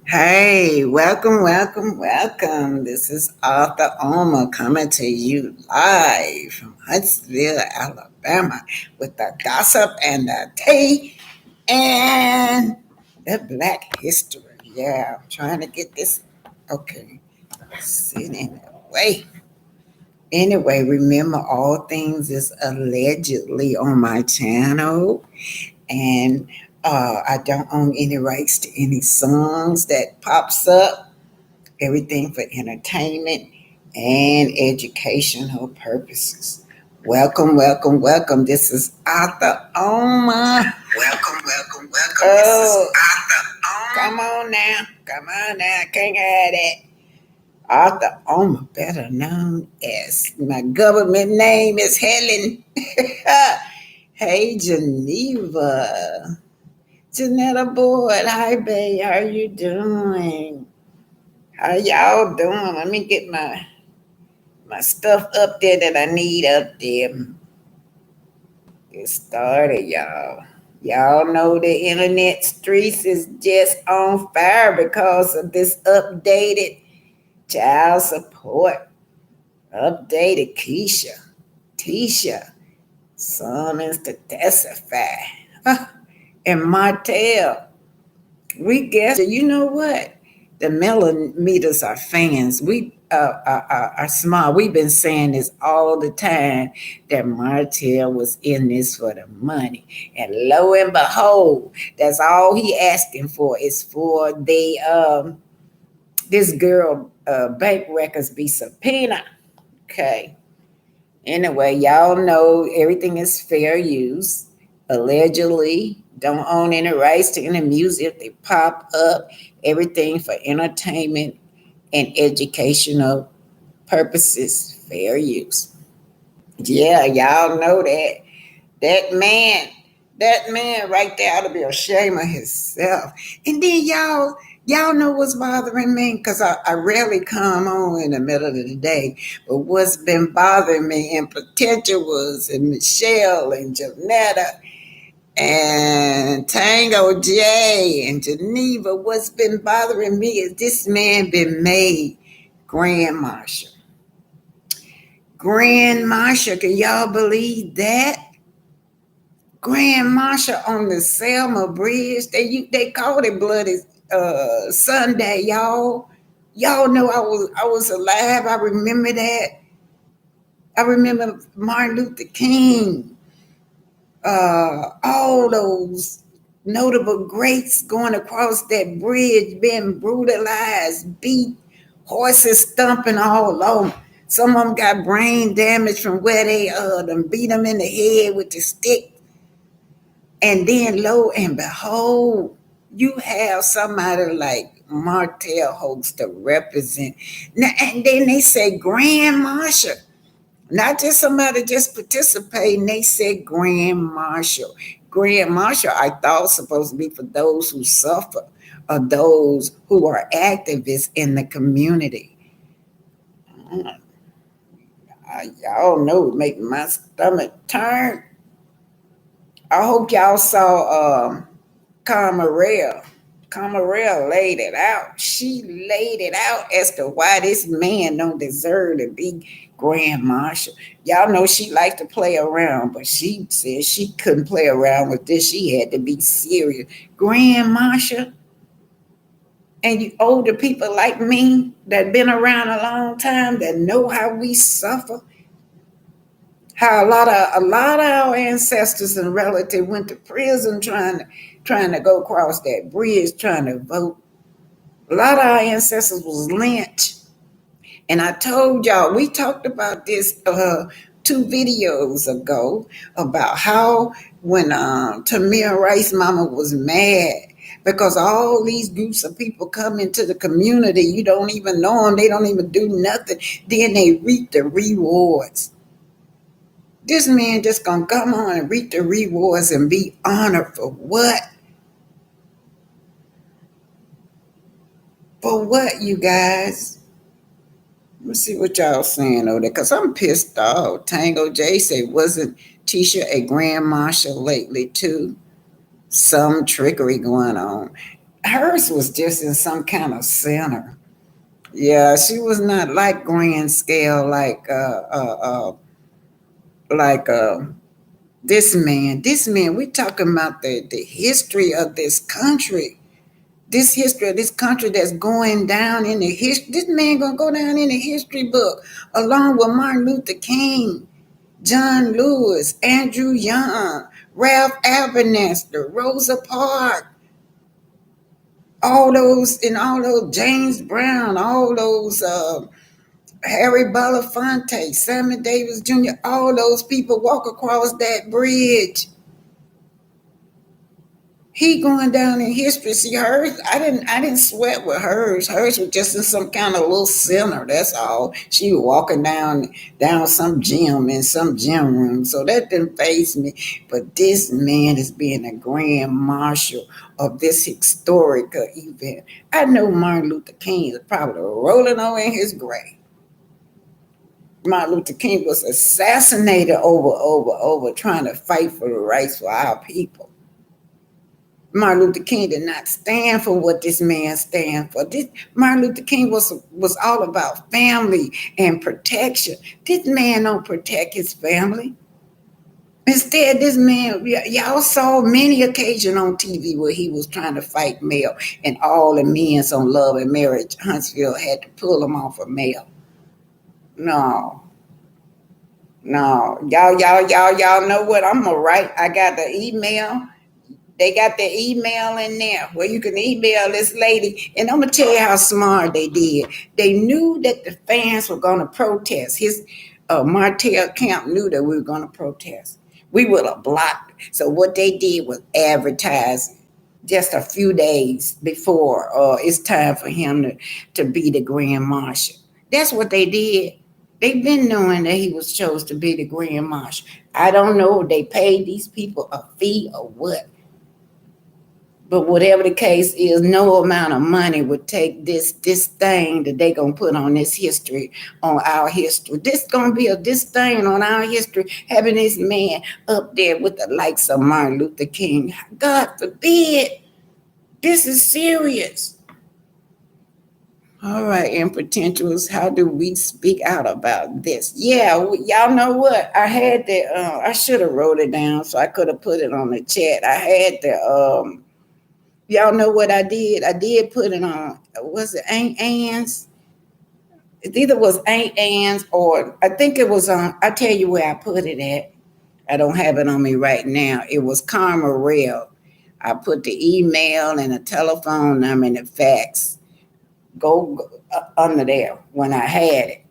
Hey, welcome. This is Arthur Alma coming to you live from Huntsville, Alabama, with the gossip and the tea and the Black history. Yeah, I'm trying to get this. Okay, sitting in the way. Anyway, remember all things is allegedly on my channel, and I don't own any rights to any songs that pops up. Everything for entertainment and educational purposes. Welcome. This is Arthur Oma. Welcome. Oh, this is Arthur Oma. Come on now. I can't have that. Arthur Oma, better known as my government name is Helen. Hey, Geneva. Janetta Boyd. Hi, babe. How you doing? How y'all doing? Let me get my stuff up there that I need up there. Get started, y'all. Y'all know the internet streets is just on fire because of this updated child support. Updated Tisha, summons to testify. And Martell, we guess, you know what? The millimeters are fans. We are smart. We've been saying this all the time that Martell was in this for the money, and lo and behold, that's all he asking for is for this girl bank records be subpoenaed. Okay. Anyway, y'all know everything is fair use. Allegedly, don't own any rights to any music. They pop up. Everything for entertainment and educational purposes. Fair use. Yeah, y'all know that. That man, that man right there ought to be ashamed of himself. And then y'all know what's bothering me? Because I rarely come on in the middle of the day. But what's been bothering me in potential was and Michelle and Janetta and Tango J and Geneva. What's been bothering me is this man been made Grand Marshal. Grand Marshal, can y'all believe that? Grand Marshal on the Selma Bridge. They called it Bloody Sunday, y'all. Y'all know I was alive. I remember that. I remember Martin Luther King. All those notable greats going across that bridge, being brutalized, beat, horses stumping all over. Some of them got brain damage from where they them beat them in the head with the stick. And then lo and behold, you have somebody like Martell Hoax to represent. Now, and then they say Grand Marshal, not just somebody just participating. They said Grand Marshal. Grand Marshal, I thought supposed to be for those who suffer or those who are activists in the community. Y'all know it make my stomach turn. I hope y'all saw Camarel. Camarel laid it out. She laid it out as to why this man don't deserve to be Grand Marshal. Y'all know she liked to play around, but she said she couldn't play around with this. She had to be serious. Grand Marshal, and you older people like me that been around a long time that know how we suffer, how a lot of our ancestors and relatives went to prison trying to go across that bridge trying to vote. A lot of our ancestors was lynched. And I told y'all, we talked about this two videos ago about how when Tamir Rice mama was mad because all these groups of people come into the community, you don't even know them, they don't even do nothing, then they reap the rewards. This man just gonna come on and reap the rewards and be honored for what? For what, you guys? Let's see what y'all saying over there, because I'm pissed off. Tango J said, wasn't Tisha a grand marshal lately too? Some trickery going on. Hers was just in some kind of center. Yeah, she was not like grand scale like this man. This man, we talking about the history of this country. This history of this country that's going down in the history. This man gonna go down in the history book along with Martin Luther King, John Lewis, Andrew Young, Ralph Abernathy, Rosa Parks, all those James Brown, all those Harry Belafonte, Sammy Davis Jr., all those people walk across that bridge. He going down in history. See hers, I didn't sweat with hers. Hers was just in some kind of little center. That's all. She was walking down some gym in some gym room. So that didn't faze me. But this man is being a grand marshal of this historical event. I know Martin Luther King is probably rolling over in his grave. Martin Luther King was assassinated over trying to fight for the rights for our people. Martin Luther King did not stand for what this man stands for. Martin Luther King was all about family and protection. This man don't protect his family. Instead, this man, y'all saw many occasions on TV where he was trying to fight mail, and all the men on Love and Marriage Huntsville had to pull him off of mail. No, no, y'all know what I'm gonna write. I got the email. They got the email in there where you can email this lady. And I'm going to tell you how smart they did. They knew that the fans were going to protest. His Martell camp knew that we were going to protest. We would have blocked it. So what they did was advertise just a few days before it's time for him to be the grand marshal. That's what they did. They've been knowing that he was chosen to be the grand marshal. I don't know if they paid these people a fee or what. But whatever the case is, no amount of money would take this thing that they gonna put on this history, on our history. This gonna be this thing on our history, having this man up there with the likes of Martin Luther King. God forbid. This is serious. All right, and potentials, how do we speak out about this? Yeah, y'all know what? I had the I should have wrote it down so I could have put it on the chat. I had the y'all know what I did? I did put it on, was it Aunt Anne's? It either was Aunt Anne's or I think it was on, I tell you where I put it at. I don't have it on me right now. It was Karma Rail. I put the email and the telephone number and the fax. Go under there when I had it.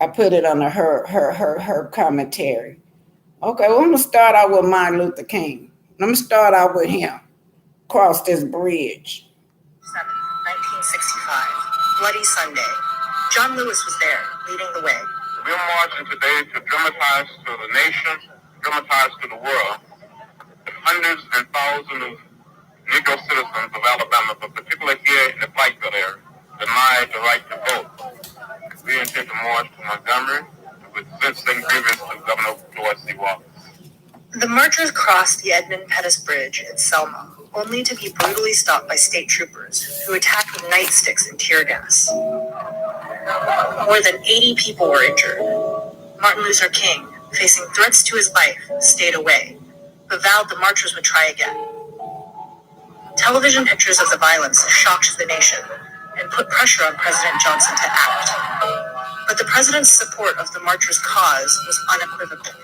I put it under her commentary. Okay, well, I'm gonna start out with Martin Luther King. I'm gonna start out with him. Cross this bridge. 1965, Bloody Sunday. John Lewis was there, leading the way. We're marching today to dramatize to the nation, dramatize to the world, the hundreds and thousands of Negro citizens of Alabama, but particularly here in the Pikeville area, denied the right to vote. We intend to march to Montgomery to present same grievance to Governor Floyd C. Wallace. The marchers crossed the Edmund Pettus Bridge in Selma, only to be brutally stopped by state troopers who attacked with nightsticks and tear gas. More than 80 people were injured. Martin Luther King, facing threats to his life, stayed away, but vowed the marchers would try again. Television pictures of the violence shocked the nation and put pressure on President Johnson to act. But the president's support of the marchers' cause was unequivocal.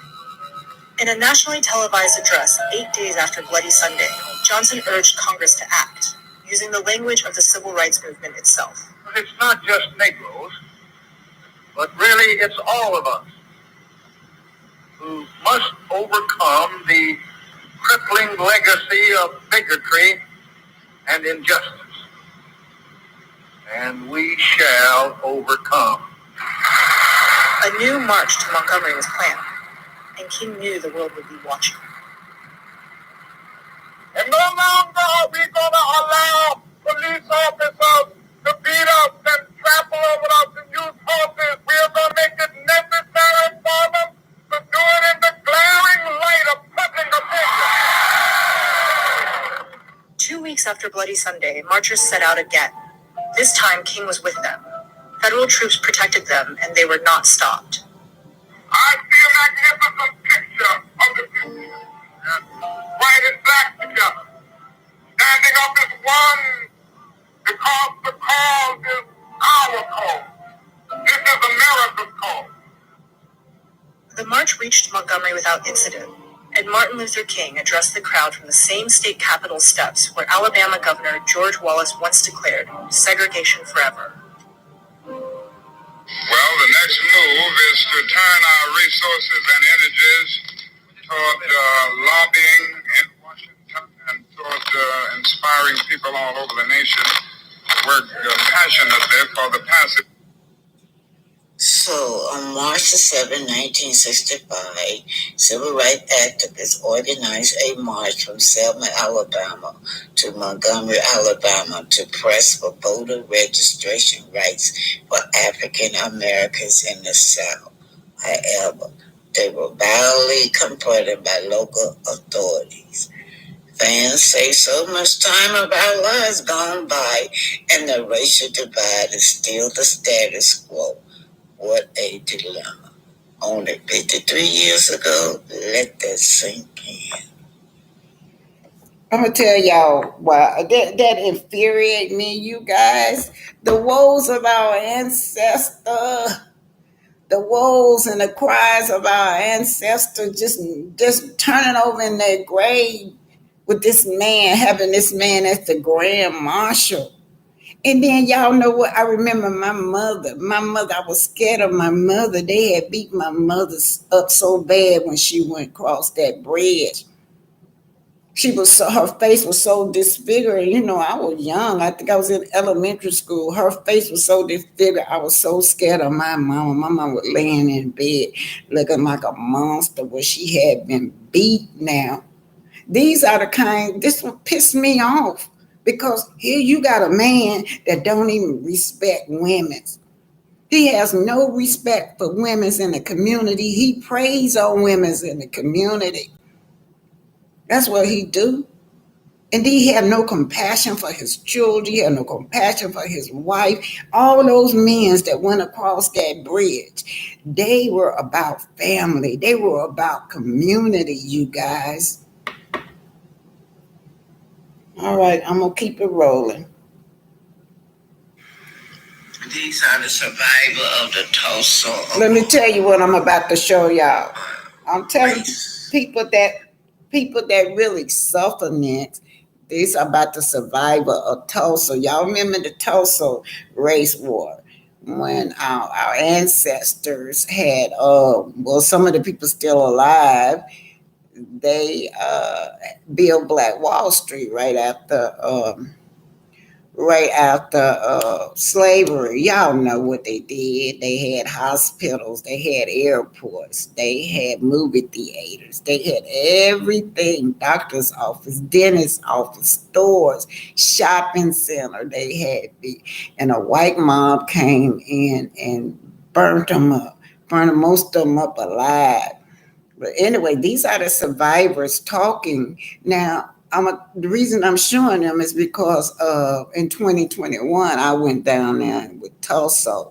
In a nationally televised address 8 days after Bloody Sunday, Johnson urged Congress to act, using the language of the civil rights movement itself. It's not just Negroes, but really it's all of us who must overcome the crippling legacy of bigotry and injustice. And we shall overcome. A new march to Montgomery was planned, and King knew the world would be watching. And no longer are we going to allow police officers to beat us and trample over us and use horses. We are going to make it necessary for them to do it in the glaring light of public opinion. 2 weeks after Bloody Sunday, marchers set out again. This time, King was with them. Federal troops protected them, and they were not stopped. I see a magnificent picture of the future. White and black together. Standing up as one because the cause is our cause. This is America's cause. The march reached Montgomery without incident, and Martin Luther King addressed the crowd from the same state capitol steps where Alabama Governor George Wallace once declared segregation forever. Well, the next move is to turn our resources and energies toward lobbying in Washington and toward inspiring people all over the nation to work passionately for the passage. So, on March the 7th, 1965, civil rights activists organized a march from Selma, Alabama to Montgomery, Alabama to press for voter registration rights for African Americans in the South. However, they were violently confronted by local authorities. Fans say so much time of our lives gone by and the racial divide is still the status quo. What a dilemma. Only 53 years ago, let that sink in. I'm going to tell y'all why that infuriates me, you guys. The woes of our ancestors, the woes and the cries of our ancestors just turning over in their grave with this man, having this man as the grand marshal. And then y'all know what? I remember my mother. I was scared of my mother. They had beat my mother up so bad when she went across that bridge. Her face was so disfigured. You know, I was young. I think I was in elementary school. Her face was so disfigured. I was so scared of my mama. My mama was laying in bed looking like a monster where she had been beat now. These are the kind, this will piss me off. Because here you got a man that don't even respect women. He has no respect for women in the community. He preys on women in the community. That's what he do. And he had no compassion for his children. He had no compassion for his wife. All those men that went across that bridge, they were about family. They were about community, you guys. All right, I'm going to keep it rolling. These are the survivor of the Tulsa. Let me tell you what I'm about to show y'all. I'm telling people that really suffer next. These are about the survivor of Tulsa. Y'all remember the Tulsa Race War when our ancestors had, some of the people still alive, they built Black Wall Street right after slavery. Y'all know what they did. They had hospitals, they had airports, they had movie theaters, they had everything, doctor's office, dentist's office, stores, shopping center. They had and a white mob came in and burnt most of them up alive. But anyway, these are the survivors talking. Now, the reason I'm showing them is because in 2021, I went down there with Tulsa.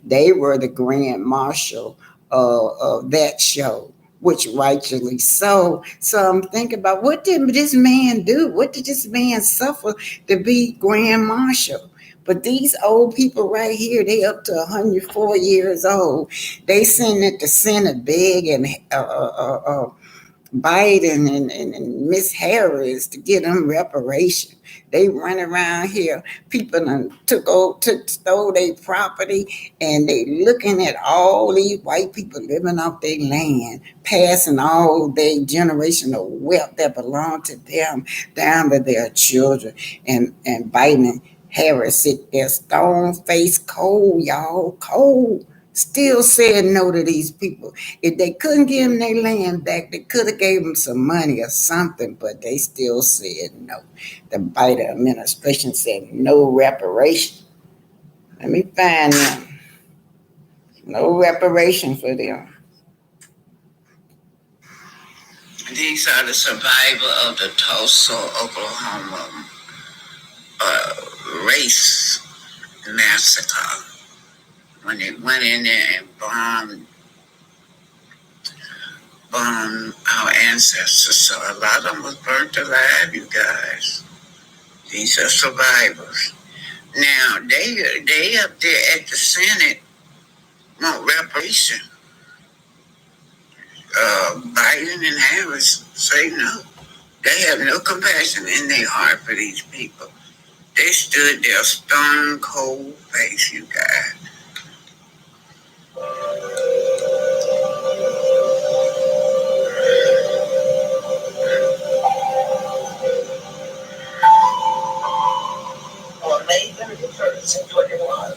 They were the grand marshal of that show, which rightfully so. So I'm thinking about, what did this man do? What did this man suffer to be grand marshal? But these old people right here, they up to 104 years old. They sitting at the Senate begging Biden and Miss Harris to get them reparation. They run around here. People stole their property, and they looking at all these white people living off their land, passing all their generational wealth that belonged to them down to their children. And Biden Harris sit there stone-faced cold, y'all, cold. Still said no to these people. If they couldn't give them their land back, they could have gave them some money or something, but they still said no. The Biden administration said no reparation. Let me find them. No reparation for them. These are the survivor of the Tulsa, Oklahoma Race Massacre, when they went in there and bombed our ancestors. So a lot of them was burnt alive, you guys. These are survivors. Now, they up there at the Senate want reparation. Biden and Harris say no. They have no compassion in their heart for these people. They stood there stone cold face, you guys. On May 31st, 21,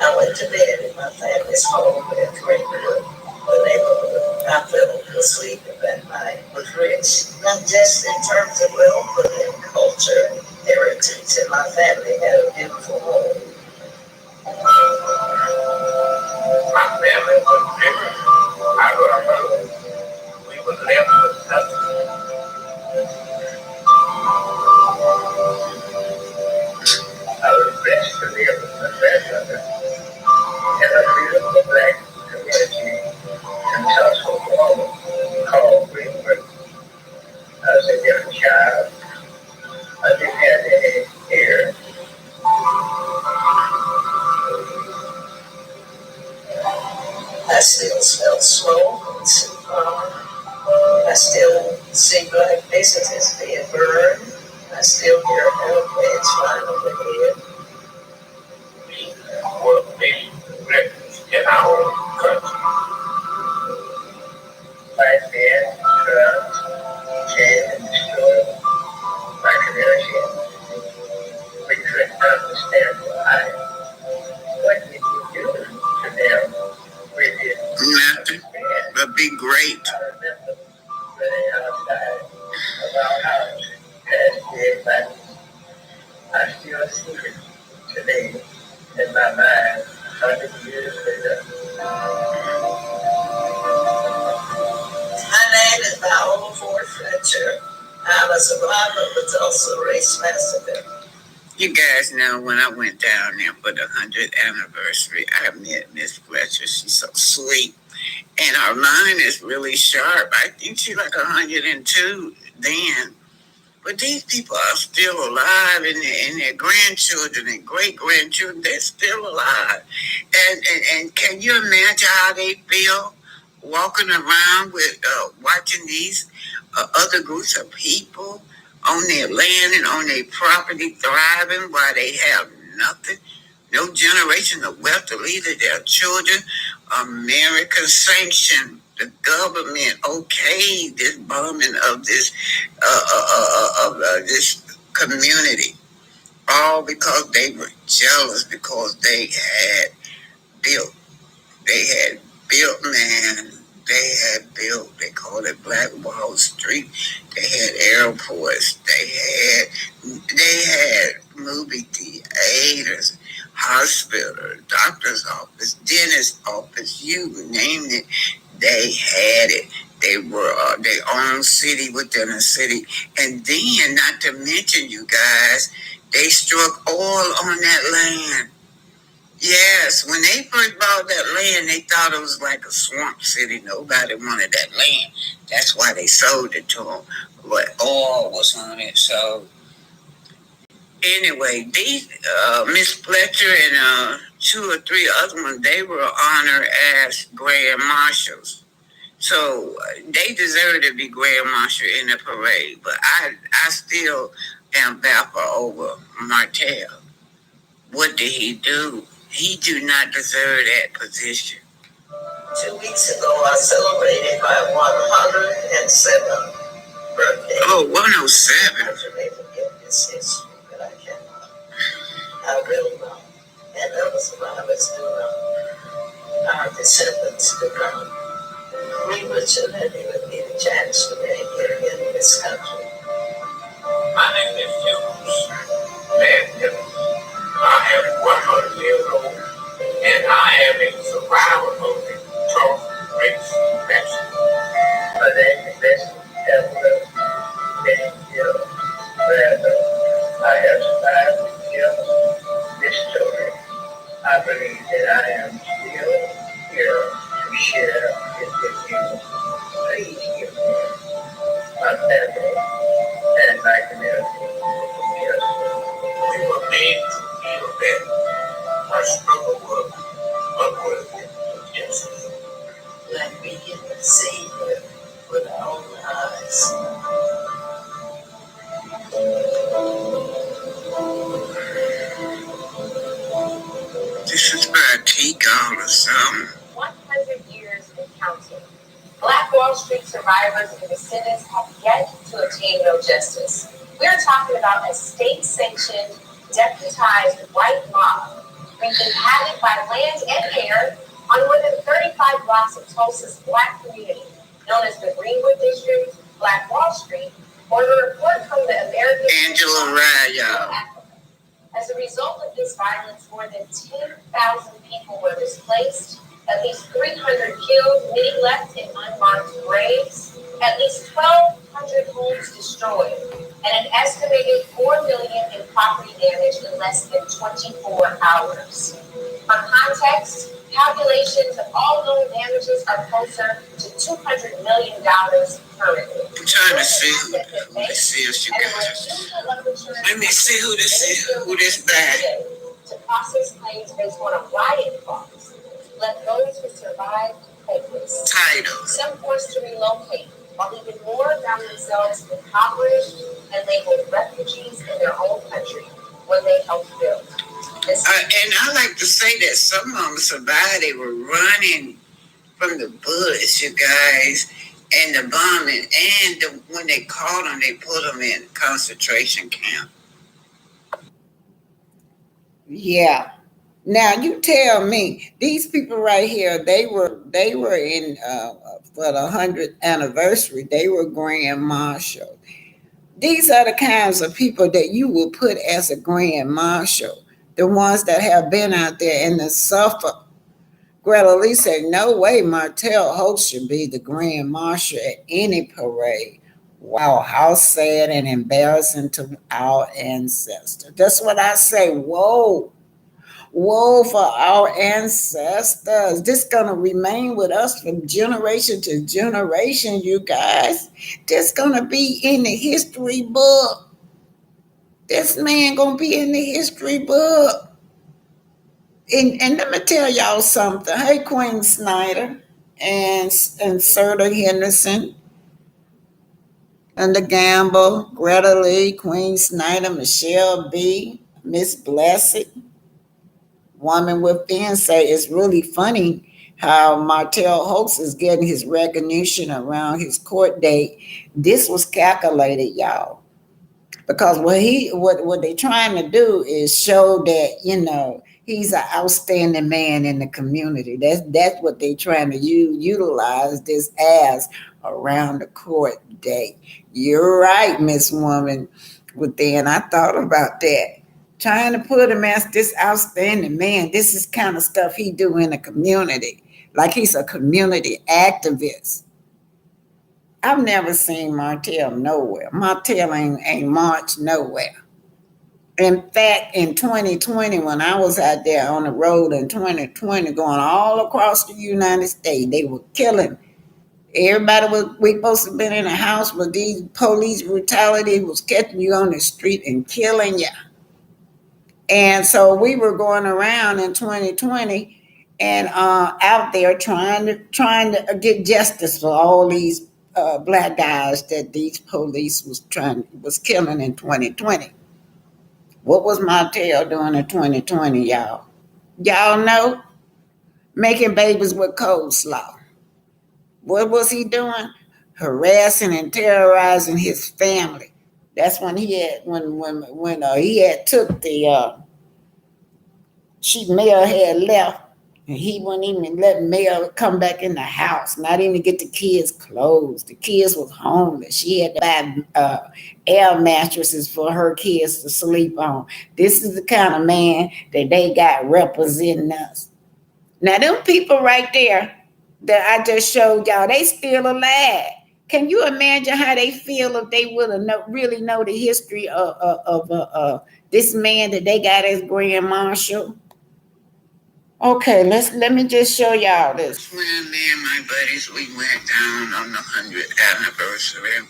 I went to bed in my family's home in Greenwood, the neighborhood. I fell asleep that night. Was rich, not just in terms of wealth, but in culture, heritage, and my family had a beautiful home. My family was different. I remember we were left with nothing. I was blessed to live with my grandmother and a beautiful black community in Tulsa, Oklahoma, called Greenwood. As a young child, I didn't have any hair. I still smell smoke and cigar. I still see black faces being burned. I still hear airplanes flying overhead. We were being witness in our country. Black men, drugs, came and destroyed my community. We couldn't understand why. What did you do to them? We did nothing but be great. I remember running outside of our house and being back. I still see it today in my mind 100 years later. My name is Viola Ford Fletcher. I'm a survivor of the Tulsa Race Massacre. You guys know when I went down there for the 100th anniversary, I met Miss Fletcher. She's so sweet. And her mind is really sharp. I think she's like 102 then. But these people are still alive, and their grandchildren and great-grandchildren, they're still alive. And can you imagine how they feel walking around with watching these other groups of people on their land and on their property thriving while they have nothing? No generation of wealth to leave to their children. America sanctioned the government okayed this bombing of this community, all because they were jealous because built they had built man. They called it Black Wall Street. They had airports. They had movie theaters, hospital, doctor's office, dentist office, you name it. They had it. They were their own city within a city. And then, not to mention, you guys, they struck oil on that land. Yes, when they first bought that land, they thought it was like a swamp city. Nobody wanted that land. That's why they sold it to them. But oil was on it. So anyway, these Miss Fletcher and two or three other ones, they were honored as grand marshals. So they deserve to be grand marshal in the parade. But I still am baffled over Martell. What did he do? He do not deserve that position. 2 weeks ago, I celebrated my 107th birthday. Oh, 107. I may forget this history, but I cannot. I will not. And other survivors do not. Our descendants do not. We would should have given me the chance to make it in this country. My name is Jim. I am 100 years old, and I am a survivor of the Tulsa Race Massacre. My name is Selma. I have survived the kills I believe that I am still here to share it with you. Please give me my family and my community. Yes. We were made to feel that our struggle was upward to justice. Like we can see it with our own eyes. This is my take on or something. 100 years in counting. Black Wall Street survivors and descendants have yet to obtain no justice. We're talking about a state-sanctioned, deputized white mob wreaking havoc by land and air on more than 35 blocks of Tulsa's black community, known as the Greenwood District, Black Wall Street, or the report from the American Angela Raya. As a result of this violence, more than 10,000 people were displaced, at least 300 killed, many left in unmarked graves, at least 1,200 homes destroyed, and an estimated $4 million in property damage in less than 24 hours. For context, calculations of all known damages are closer to $200 million currently. I'm trying to see who this is, you guys. Let me see who this is, who this guy. To process claims based on a riot clause, left those who survived hopeless. Title. Some forced to relocate, while even more found themselves impoverished and labeled refugees in their own country when they helped build. And I like to say that some of them survived. They were running from the bullets, you guys, and the bombing. And when they caught them, they put them in concentration camp. Yeah. Now you tell me, these people right here, they were in for the 100th anniversary. They were grand marshal. These are the kinds of people that you will put as a grand marshal. The ones that have been out there and the suffer. Greta Lee said, no way Martell Holt should be the grand marshal at any parade. Wow, how sad and embarrassing to our ancestors. That's what I say. Whoa. Woe for our ancestors. This gonna remain with us from generation to generation, you guys. This gonna be in the history book. This man gonna be in the history book. And let me tell y'all something. Hey, Queen Snyder and Serta Henderson and the Gamble, Greta Lee, Queen Snyder, Michelle B, Miss Blessed. Woman Within say it's really funny how Martell Hoax is getting his recognition around his court date. This was calculated, y'all. Because what they're trying to do is show that, he's an outstanding man in the community. That's what they're trying to utilize this as around the court date. You're right, Miss Woman Within. I thought about that. Trying to put him as this outstanding man. This is kind of stuff he do in the community. Like he's a community activist. I've never seen Martell nowhere. Martell ain't marched nowhere. In fact, in 2020, when I was out there on the road in 2020, going all across the United States, they were killing. Everybody we supposed to have been in a house, but these police brutality was catching you on the street and killing you. And so we were going around in 2020 and out there trying to get justice for all these black guys that these police was killing in 2020. What was Martell doing in 2020, y'all? Y'all know? Making babies with coleslaw. What was he doing? Harassing and terrorizing his family. That's when he had he had took the Mel had left, and he wouldn't even let Mel come back in the house, not even get the kids clothes. The kids was homeless. She had to buy air mattresses for her kids to sleep on. This is the kind of man that they got representing us. Now, them people right there that I just showed y'all, they still alive. Can you imagine how they feel if they would have really know the history of this man that they got as grand marshal? Okay, let me just show y'all this. When me and my buddies we went down on the 100th anniversary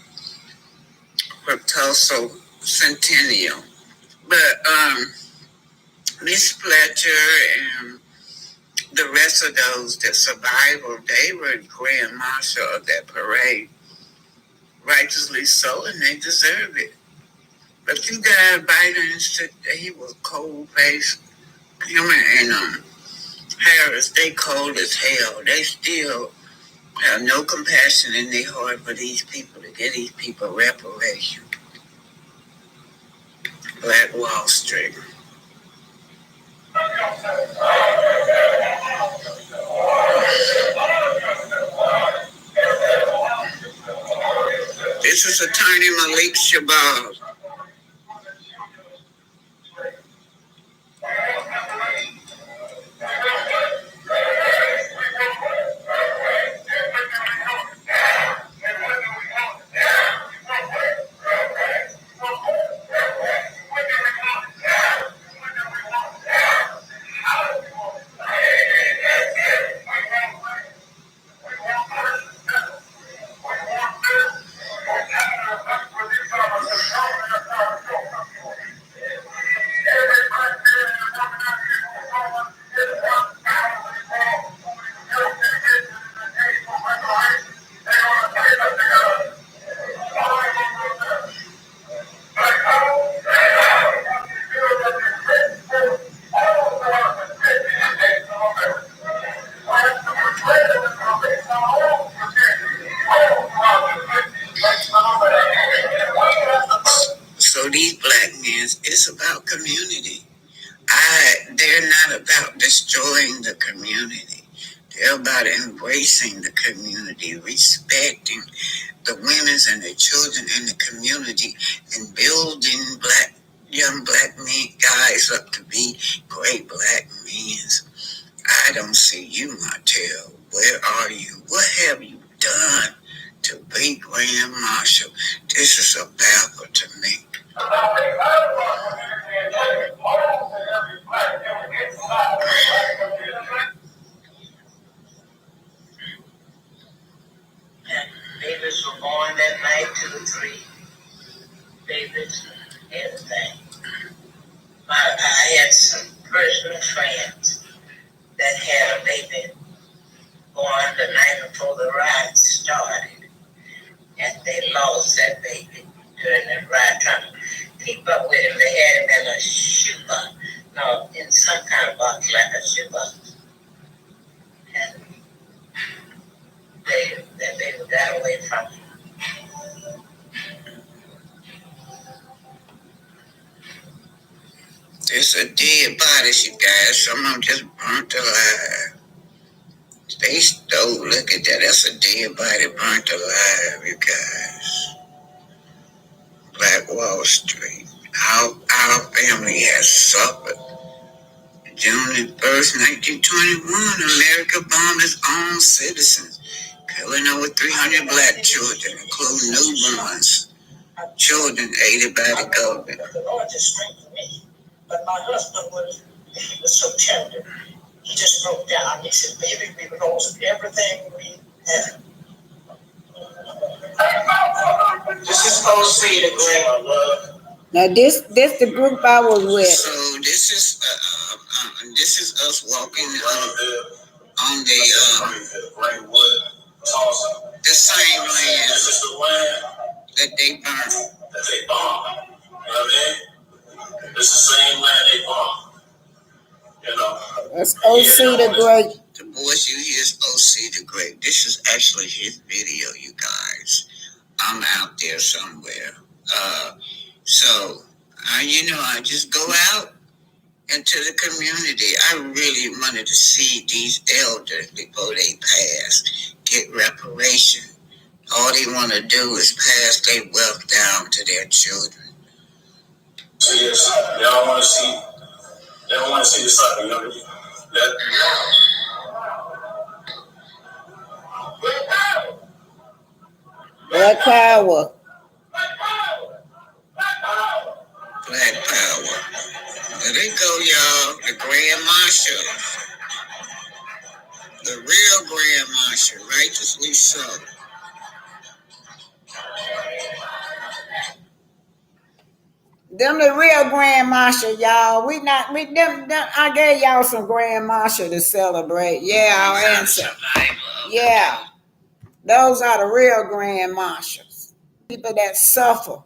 for Tulsa Centennial. But Miss Fletcher and the rest of those that survived, they were grand marshal of that parade. Righteously so, and they deserve it. But you got Biden said that he was cold faced. Him and Harris, they cold as hell. They still have no compassion in their heart for these people to get these people reparation. Black Wall Street. This is Attorney Malik Shabazz. So these black men, it's about community. They're not about destroying the community. They're about embracing the community, respecting the women and the children in the community, and building young black men, guys up to be great black men. I don't see you, Martell. Where are you? What have you done to be Grand Marshal? This is a baffle to me. Babies were born that night to the tree. Babies, everything. I had some personal friends that had a baby born the night before the ride started, and they lost that baby during the ride, trying to keep up with him. They had him in a shoebox, no, in some kind of box, like a shoebox, and that baby got away from him. It's a dead bodies, you guys. Some of them just burnt alive. They stole. Look at that. That's a dead body burnt alive, you guys. Black Wall Street. Our family has suffered. June 1st, 1921, America bombed its own citizens, killing over 300 black children, including newborns. Children aided by the government. The Lord just strengthened me. But my husband he was so tender. He just broke down. He said, baby, we lost everything we had. This is OC the Great. Now this the group I was with. So this is us walking on the same land that they burned. That they bombed. You know what I mean? It's the same land they bombed. You know. That's OC the Great. The voice you hear is OC the Great. This is actually his video, you guys. I'm out there somewhere. I just go out into the community. I really wanted to see these elders before they pass get reparation. All they want to do is pass their wealth down to their children. Yes, they don't want to see. They don't want to see the sucker. Black power. Black power. There they go, y'all. The Grand Marshal. The real Grand Marshal, righteously so. Them the real Grand Marshal, y'all. We not we them I gave y'all some Grand Marshal to celebrate. Yeah, our answer. Yeah. Those are the real Grand Marshals. People that suffer.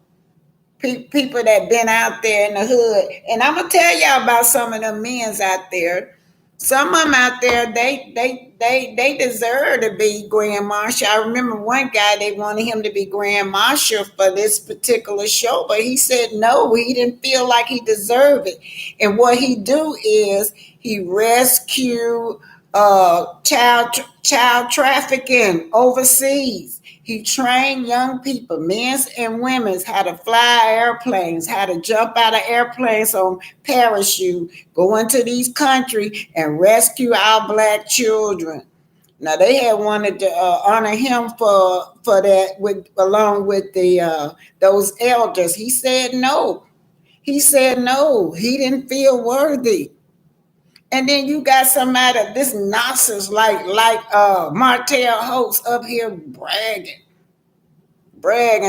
People that been out there in the hood. And I'm gonna tell y'all about some of them men's out there. Some of them out there, they deserve to be Grand Marshal. I remember one guy, they wanted him to be Grand Marshal for this particular show, but he said no, he didn't feel like he deserved it. And what he do is he rescue child trafficking overseas. He trained young people, men and women, how to fly airplanes, how to jump out of airplanes on parachute, go into these countries and rescue our black children. Now they had wanted to honor him for that with along with the those elders. He said no. He said no. He didn't feel worthy. And then you got somebody this nonsense like Martell host up here bragging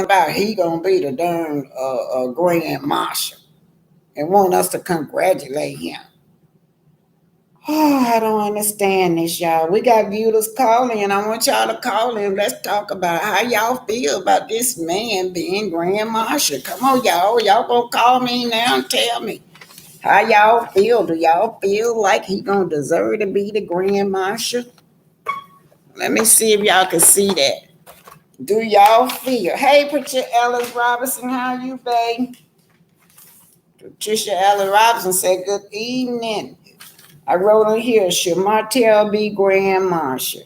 about he gonna be the darn grand marshal and want us to congratulate him. Oh, I don't understand this, y'all. We got viewers calling, and I want y'all to call in. Let's talk about how y'all feel about this man being grand marshal. Come on, y'all. Y'all gonna call me now and tell me how y'all feel. Do y'all feel like he gonna deserve to be the grand marshal? Let me see if y'all can see that. Do y'all feel? Hey, Patricia Ellis Robinson, how you, babe? Patricia Ellis Robinson said, good evening. I wrote on here, should Martell be Grand Marshal?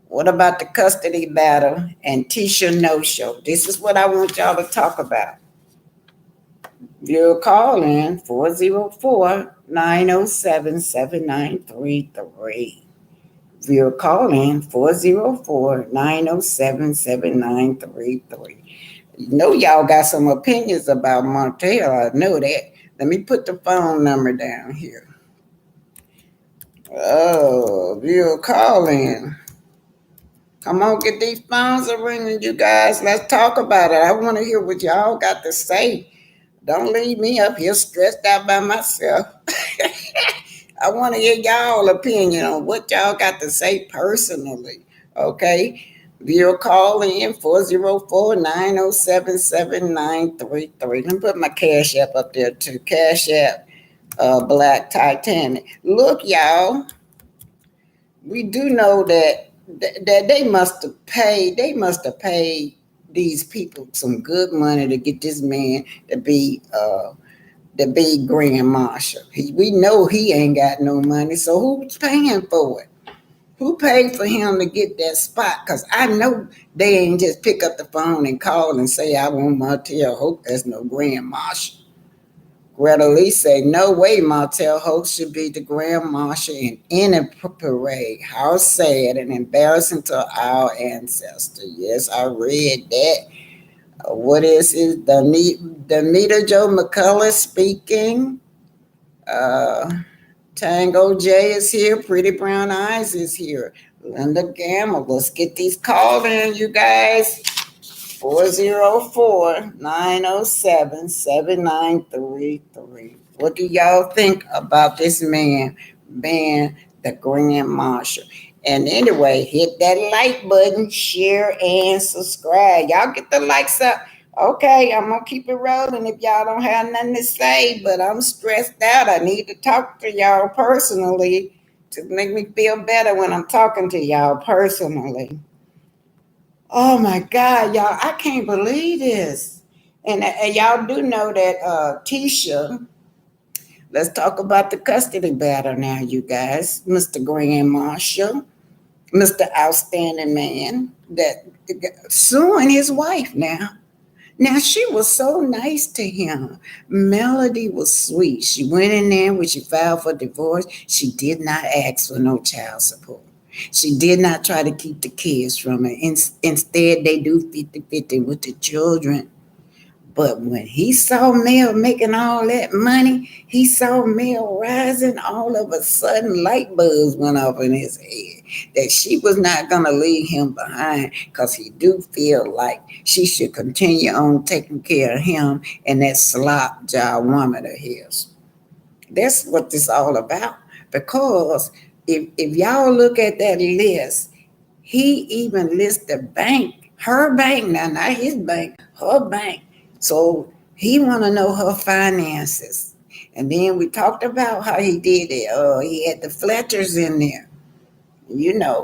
What about the custody battle and Tisha no-show? This is what I want y'all to talk about. You'll call in 404-907-7933. We'll call in 404-907-7933. You know y'all got some opinions about Martell. I know that. Let me put the phone number down here. Oh, we'll call in. Come on, get these phones are ringing, you guys. Let's talk about it. I want to hear what y'all got to say. Don't leave me up here stressed out by myself. I want to hear y'all opinion on what y'all got to say personally. Okay? You'll call in 404-907-7933. Let me put my Cash App up there too. Cash App Black Titanic. Look, y'all, we do know that they must have paid these people some good money to get this man to be the big grand marshal. We know he ain't got no money, so who's paying for it? Who paid for him to get that spot? Because I know they ain't just pick up the phone and call and say, I want Martell Hope as no grand marshal. Greta Lee said, no way Martell Hope should be the grand marshal in any parade. How sad and embarrassing to our ancestors. Yes, I read that. What is it? Danita Joe McCullough speaking. Tango J is here. Pretty Brown Eyes is here. Linda Gamble. Let's get these calls in, you guys. 404-907-7933. What do y'all think about this man being the Grand Marshal? And anyway, hit that like button, share, and subscribe. Y'all get the likes up. Okay, I'm going to keep it rolling if y'all don't have nothing to say, but I'm stressed out. I need to talk to y'all personally to make me feel better when I'm talking to y'all personally. Oh my God, y'all, I can't believe this. And y'all do know that Tisha, let's talk about the custody battle now, you guys. Mr. Grand Marshal, Mr. Outstanding Man, that suing his wife now. Now, she was so nice to him. Melody was sweet. She went in there when she filed for divorce. She did not ask for no child support. She did not try to keep the kids from her. Instead, they do 50-50 with the children. But when he saw Mel making all that money, he saw Mel rising, all of a sudden light bulbs went off in his head that she was not going to leave him behind because he do feel like she should continue on taking care of him and that slop job woman of his. That's what this all about. Because if y'all look at that list, he even lists the bank, her bank, now not his bank, her bank. So he want to know her finances. And then we talked about how he did it. He had the Fletchers in there,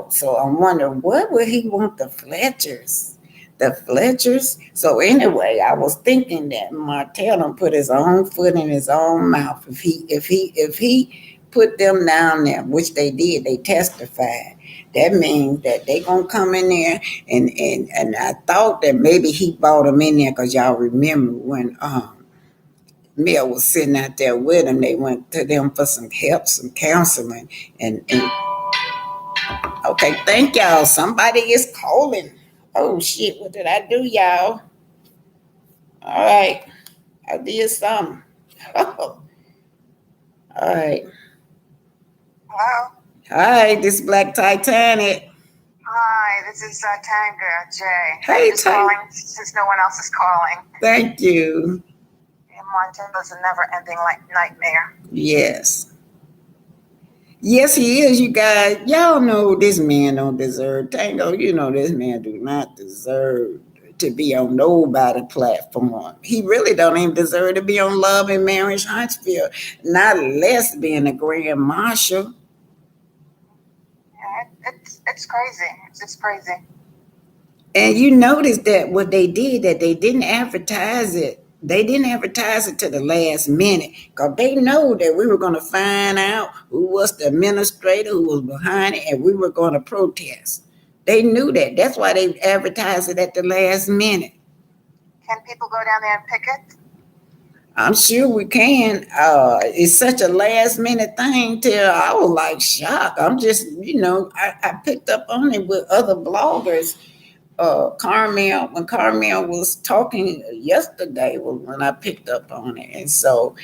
So I'm wondering what would he want the Fletchers? The Fletchers. So anyway, I was thinking that Martell done put his own foot in his own mouth. If he put them down there, which they did, they testified. That means that they gonna come in there and I thought that maybe he brought them in there because y'all remember when Mel was sitting out there with him, they went to them for some help, some counseling, and okay, thank y'all. Somebody is calling. Oh shit, what did I do, y'all? All right, I did something. Oh, all right. Hello? Hi, this Black Titanic. Hi, this is Tanga Jay. Hey, I'm just calling since no one else is calling. Thank you. Martell is a never-ending nightmare. Yes. Yes, he is, you guys. Y'all know this man don't deserve Tango. You know this man do not deserve to be on nobody platform. He really don't even deserve to be on Love and Marriage Huntsville, not less being a grand marshal. Yeah, it's crazy. It's just crazy. And you notice that what they did, that they didn't advertise it. They didn't advertise it to the last minute because they know that we were going to find out who was the administrator, who was behind it, and we were going to protest. They knew that. That's why they advertised it at the last minute. Can people go down there and picket? I'm sure we can. It's such a last minute thing till I was like shocked. I'm just, I picked up on it with other bloggers. Carmel, when Carmel was talking yesterday was when I picked up on it. And so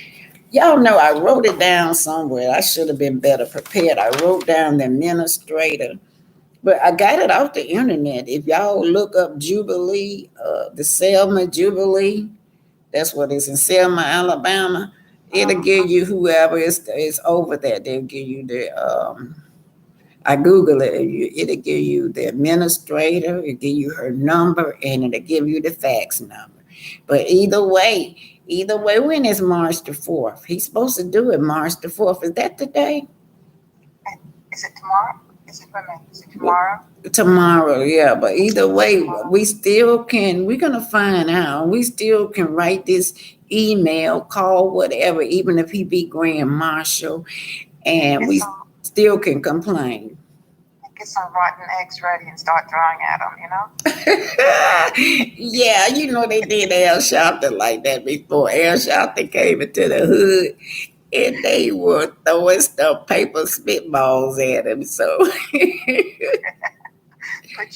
y'all know I wrote it down somewhere. I should have been better prepared. I wrote down the administrator, but I got it off the internet. If y'all look up Jubilee, the Selma Jubilee, that's what it's in Selma, Alabama. It'll give you whoever is over there. They'll give you the I Google it. It'll give you the administrator, it'll give you her number, and it'll give you the fax number. But either way, when is March the 4th? He's supposed to do it March the 4th. Is that today? Is it tomorrow? Is it tomorrow? Tomorrow, yeah. But either way, we're going to find out. We still can write this email, call, whatever, even if he be grand marshal, and we still can complain. Get some rotten eggs ready and start throwing at them, Yeah, they did Al Sharpton like that before. Al Sharpton came into the hood and they were throwing stuff, paper spitballs at him. So put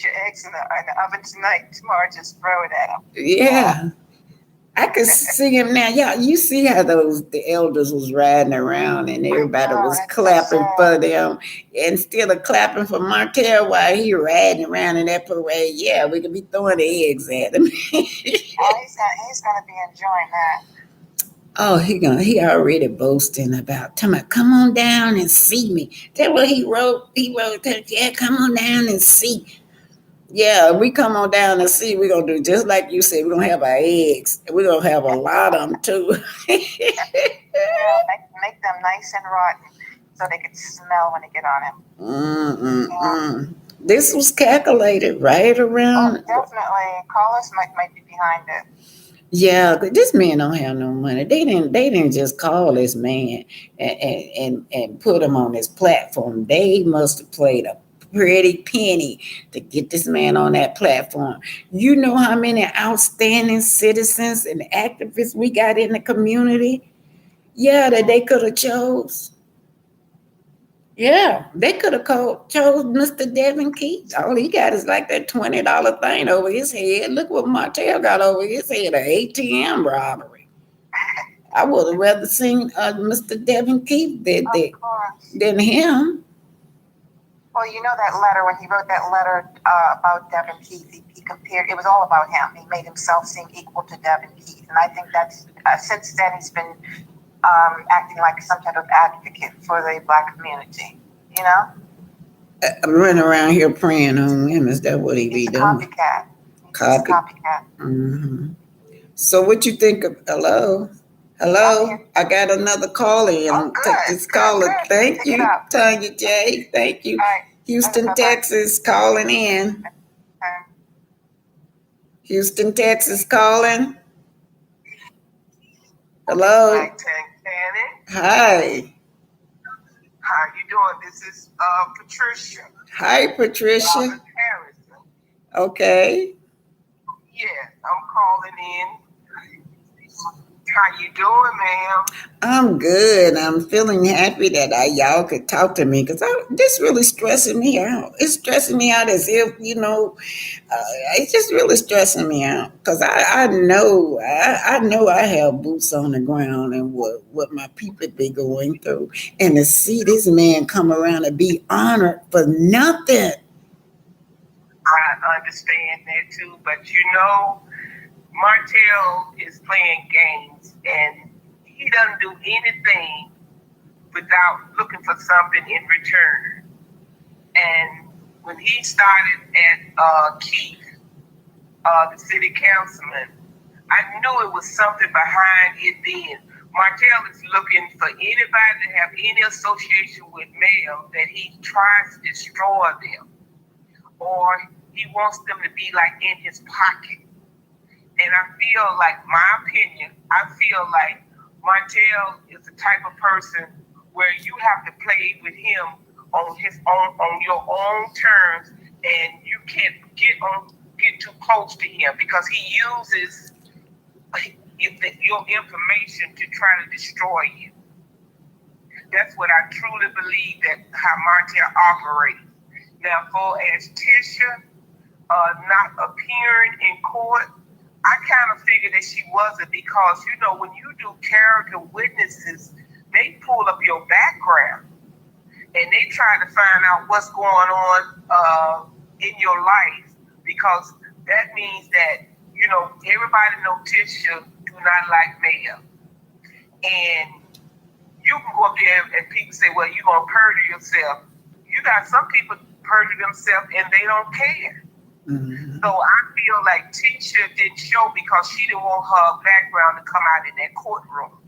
your eggs in the oven tonight. Tomorrow, just throw it at them. Yeah. I could see him now. Yeah, you see how the elders was riding around and everybody was clapping for them instead of clapping for Martell while he riding around in that parade. Yeah, we could be throwing the eggs at him. He's gonna be enjoying that. Oh, he already boasting about come on down and see me. That's what he wrote. He wrote that, yeah, come on down and see. Yeah, we come on down and see. We're going to do just like you said. We're going to have our eggs. We're going to have a lot of them, too. Make them nice and rotten so they can smell when they get on him. This was calculated right around. Oh, definitely. Callers might be behind it. Yeah, this man don't have no money. They didn't just call this man and put him on this platform. They must have played a pretty penny to get this man on that platform. You know how many outstanding citizens and activists we got in the community? Yeah, that they could have chose. Yeah, they could have chose Mr. Devin Keith. All he got is like that $20 thing over his head. Look what Martell got over his head, an ATM robbery. I would have rather seen Mr. Devin Keith Of course. than him. Well, you know that letter, when he wrote that letter about Devin Keith, he compared, it was all about him. He made himself seem equal to Devin Keith. And I think that's, since then, he's been acting like some type of advocate for the Black community, you know? I'm running around here praying on him. Is that what he be He's a doing? copycat. He's just a Copy. copycat. Hmm. So what you think of? Hello, I'm hello. here. I got another call in. Oh, Take good, this good, caller. good. Thank Pick it you, up. Tanya J. Thank you. All right. Houston, Bye-bye. Texas, calling in. Okay. Houston, Texas, calling. Hi, Hello. Tanny. Hi. How you doing? This is Patricia. Hi, Patricia. Harrison. Okay. Yes, I'm calling in. How you doing, ma'am? I'm good. I'm feeling happy that y'all could talk to me because this really stressing me out. It's stressing me out as if, it's just really stressing me out because I know I have boots on the ground and what my people be going through, and to see this man come around and be honored for nothing. I understand that too, but Martell is playing games and he doesn't do anything without looking for something in return. And when he started at Keith, the city councilman, I knew it was something behind it then. Martell is looking for anybody to have any association with Mel that he tries to destroy them, or he wants them to be like in his pocket. And I feel like, my opinion, I feel like Martell is the type of person where you have to play with him on your own terms, and you can't get too close to him because he uses your information to try to destroy you. That's what I truly believe, that how Martell operates. Now, for as Tisha not appearing in court, I kind of figured that she wasn't, because when you do character witnesses, they pull up your background and they try to find out what's going on in your life, because that means that everybody know Tisha do not like Mel, and you can go up there and people say, well, you're gonna perjure yourself. You got some people perjure themselves and they don't care. Mm-hmm. So I feel like Tisha didn't show because she didn't want her background to come out in that courtroom,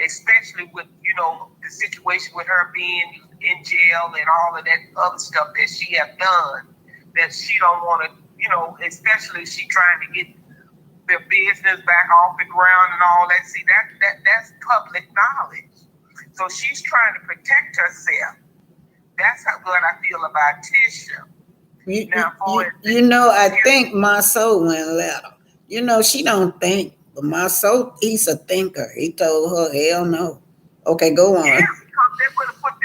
especially with the situation with her being in jail and all of that other stuff that she have done, that she don't want to, especially she trying to get their business back off the ground and all that. See, that's public knowledge. So she's trying to protect herself. That's what I feel about Tisha. I think my soul went letter. She don't think, but my soul, he's a thinker. He told her, hell no. Okay, go on. Yeah, because they would put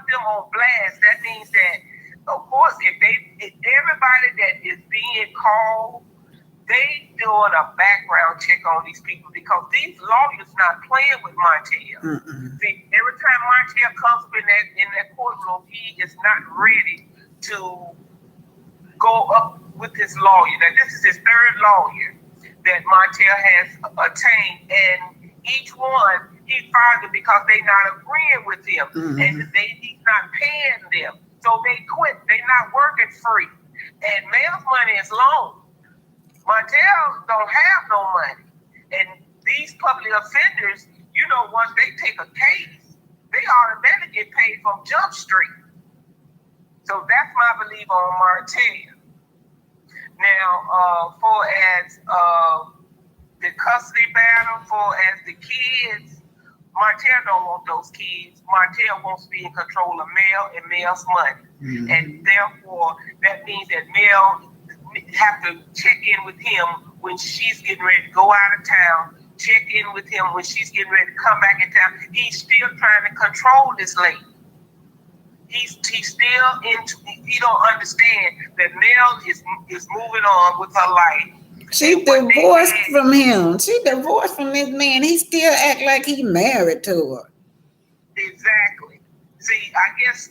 them on blast. That means that, of course, if everybody that is being called, they doing a background check on these people, because these lawyers not playing with Martell. Mm-mm. See, every time Martell comes up in that courtroom, he is not ready to go up with his lawyer. Now, this is his third lawyer that Martell has attained, and each one he fired them because they not agreeing with him, mm-hmm. and he's not paying them, so they quit. They not working free, and Mel's money is long. Martell don't have no money, and these public offenders, once they take a case, they automatically get paid from Jump Street. So that's my belief on Martell. Now, for as the custody battle, for as the kids, Martell don't want those kids. Martell wants to be in control of Mel and Mel's money, mm-hmm. and therefore that means that Mel have to check in with him when she's getting ready to go out of town, check in with him when she's getting ready to come back in town. He's still trying to control this lady. He's still into. He don't understand that Mel is moving on with her life. She divorced from him. She divorced from this man. He still act like he married to her. Exactly. See, I guess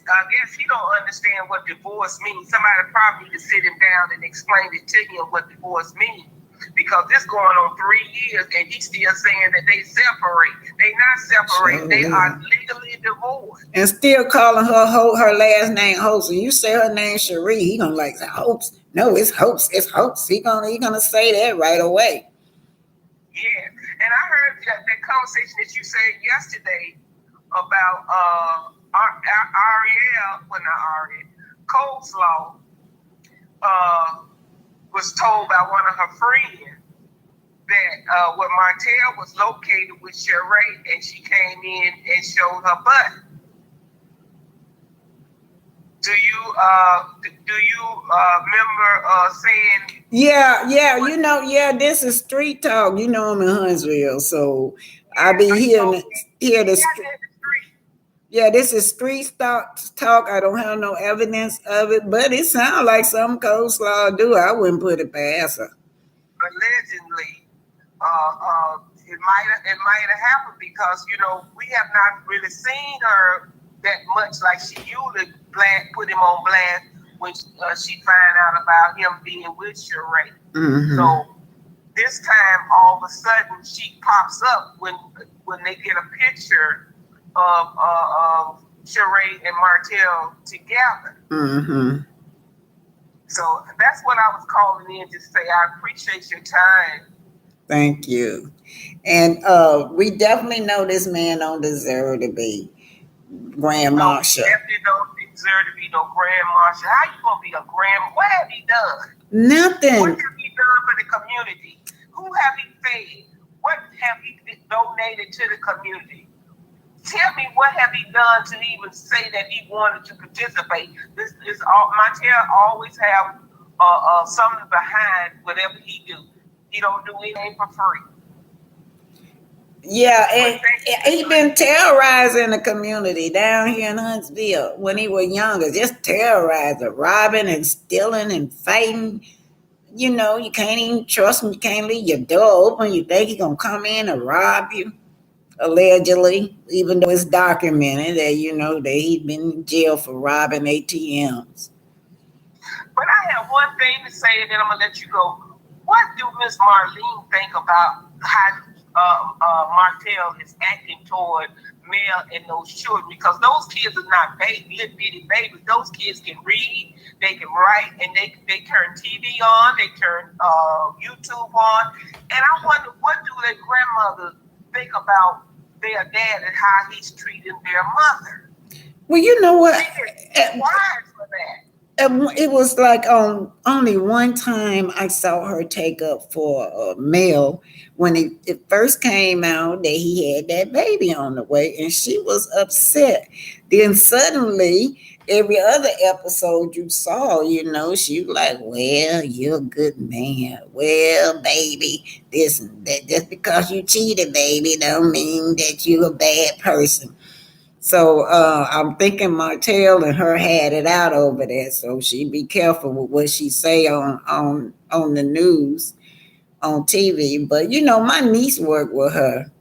he don't understand what divorce means. Somebody probably need to sit him down and explain it to him what divorce means. Because this going on 3 years and he's still saying that they separate. They not separate. Sure, they are legally divorced. And still calling her last name Hopes. And you say her name Cherie, he gonna like Hopes. No, it's Hopes. It's Hopes. He gonna say that right away. Yeah, and I heard that conversation that you said yesterday about Ariel, well not Ariel, Coleslaw, was told by one of her friends that when Martell was located with Sheree and she came in and showed her butt. Do you remember saying? Yeah, this is street talk. You know I'm in Huntsville, so I be hearing the street. Yeah, this is street talk. I don't have no evidence of it, but it sounds like some Coleslaw do. I wouldn't put it past her. Allegedly, it might have happened because we have not really seen her that much like she usually put him on blast when she find out about him being with Sheree. Mm-hmm. So this time, all of a sudden, she pops up when they get a picture of Sheree and Martell together. Mm-hmm. So that's what I was calling in to say. I appreciate your time. Thank you. And we definitely know this man don't deserve to be Grand Marshal. Definitely don't deserve to be no Grand Marshal. How you gonna be a Grand? What have he done? Nothing. What have he done for the community? Who have he fed? What have he donated to the community? Tell me, what have he done to even say that he wanted to participate? This is all. Martell always have something behind whatever he do. He don't do anything for free. Yeah, and he been terrorizing the community down here in Huntsville when he was younger. Just terrorizing, robbing and stealing and fighting. You can't even trust him. You can't leave your door open. You think he's going to come in and rob you, allegedly, even though it's documented that, that he'd been in jail for robbing ATMs. But I have one thing to say, and then I'm going to let you go. What do Miss Marlene think about how Martell is acting toward Mel and those children? Because those kids are not little bitty babies. Those kids can read, they can write, and they turn TV on, they turn YouTube on. And I wonder, what do their grandmother think about their dad and how he's treating their mother? Well, you know what? Wise for that. It was like only one time I saw her take up for Mel when it first came out that he had that baby on the way, and she was upset. Then suddenly, every other episode you saw, she was like, well, you're a good man. Well, baby, this and that. Just because you cheated, baby, don't mean that you're a bad person. So I'm thinking Martell and her had it out over there. So she be careful with what she say on the news, on TV. But my niece worked with her.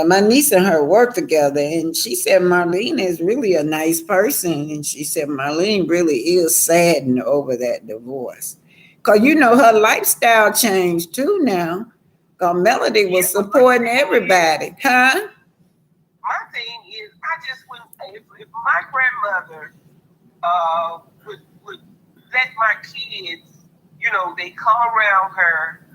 My niece and her worked together, and she said Marlene is really a nice person, and she said Marlene really is saddened over that divorce, cause her lifestyle changed too now. Cause Melody was supporting everybody, huh? My thing is, I just wouldn't. If my grandmother would let my kids, they come around her,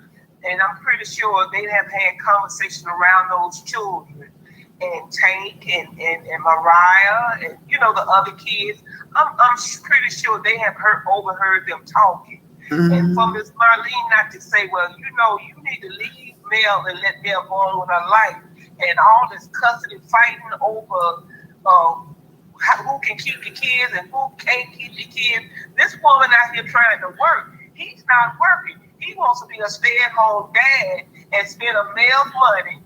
and I'm pretty sure they'd have had conversation around those children, and Tank and Mariah and the other kids. I'm pretty sure they have overheard them talking. Mm-hmm. And for Miss Marlene not to say, well, you need to leave Mel and let Mel go on with her life. And all this cussing and fighting over who can keep the kids and who can't keep the kids. This woman out here trying to work. He's not working. He wants to be a stay-at-home dad and spend a Mel's money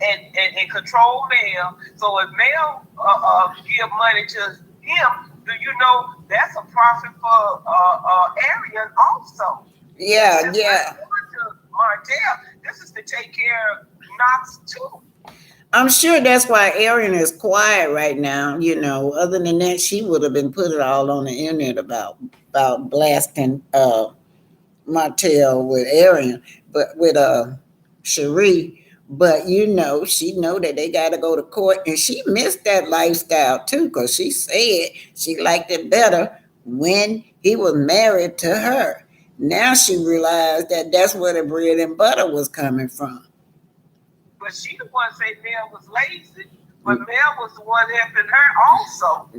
and control Mel. So if Mel give money to him, do you know that's a profit for Arian also? Yeah, Since we're yeah. going to Martell, this is to take care of Knox too. I'm sure that's why Erin is quiet right now. Other than that, she would have been put it all on the internet about blasting Martell with Erin, but with Cherie. But she know that they got to go to court, and she missed that lifestyle too, because she said she liked it better when he was married to her. Now she realized that that's where the bread and butter was coming from. But she the one say Mel was lazy, but Mel was the one helping her also.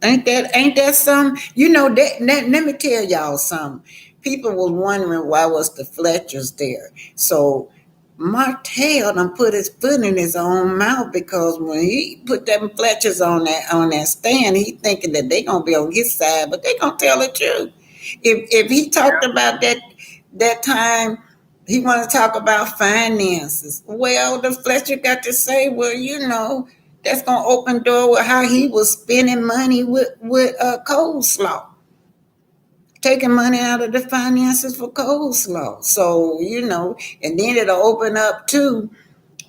Ain't that some? Let me tell y'all something. People was wondering why was the Fletchers there. So Martell done put his foot in his own mouth, because when he put them Fletchers on that stand, he thinking that they gonna be on his side, but they gonna tell the truth. If he talked Yeah. about that time, he want to talk about finances. Well, the Fletcher got to say, well, that's gonna open door with how he was spending money with coleslaw, taking money out of the finances for coleslaw. So and then it'll open up too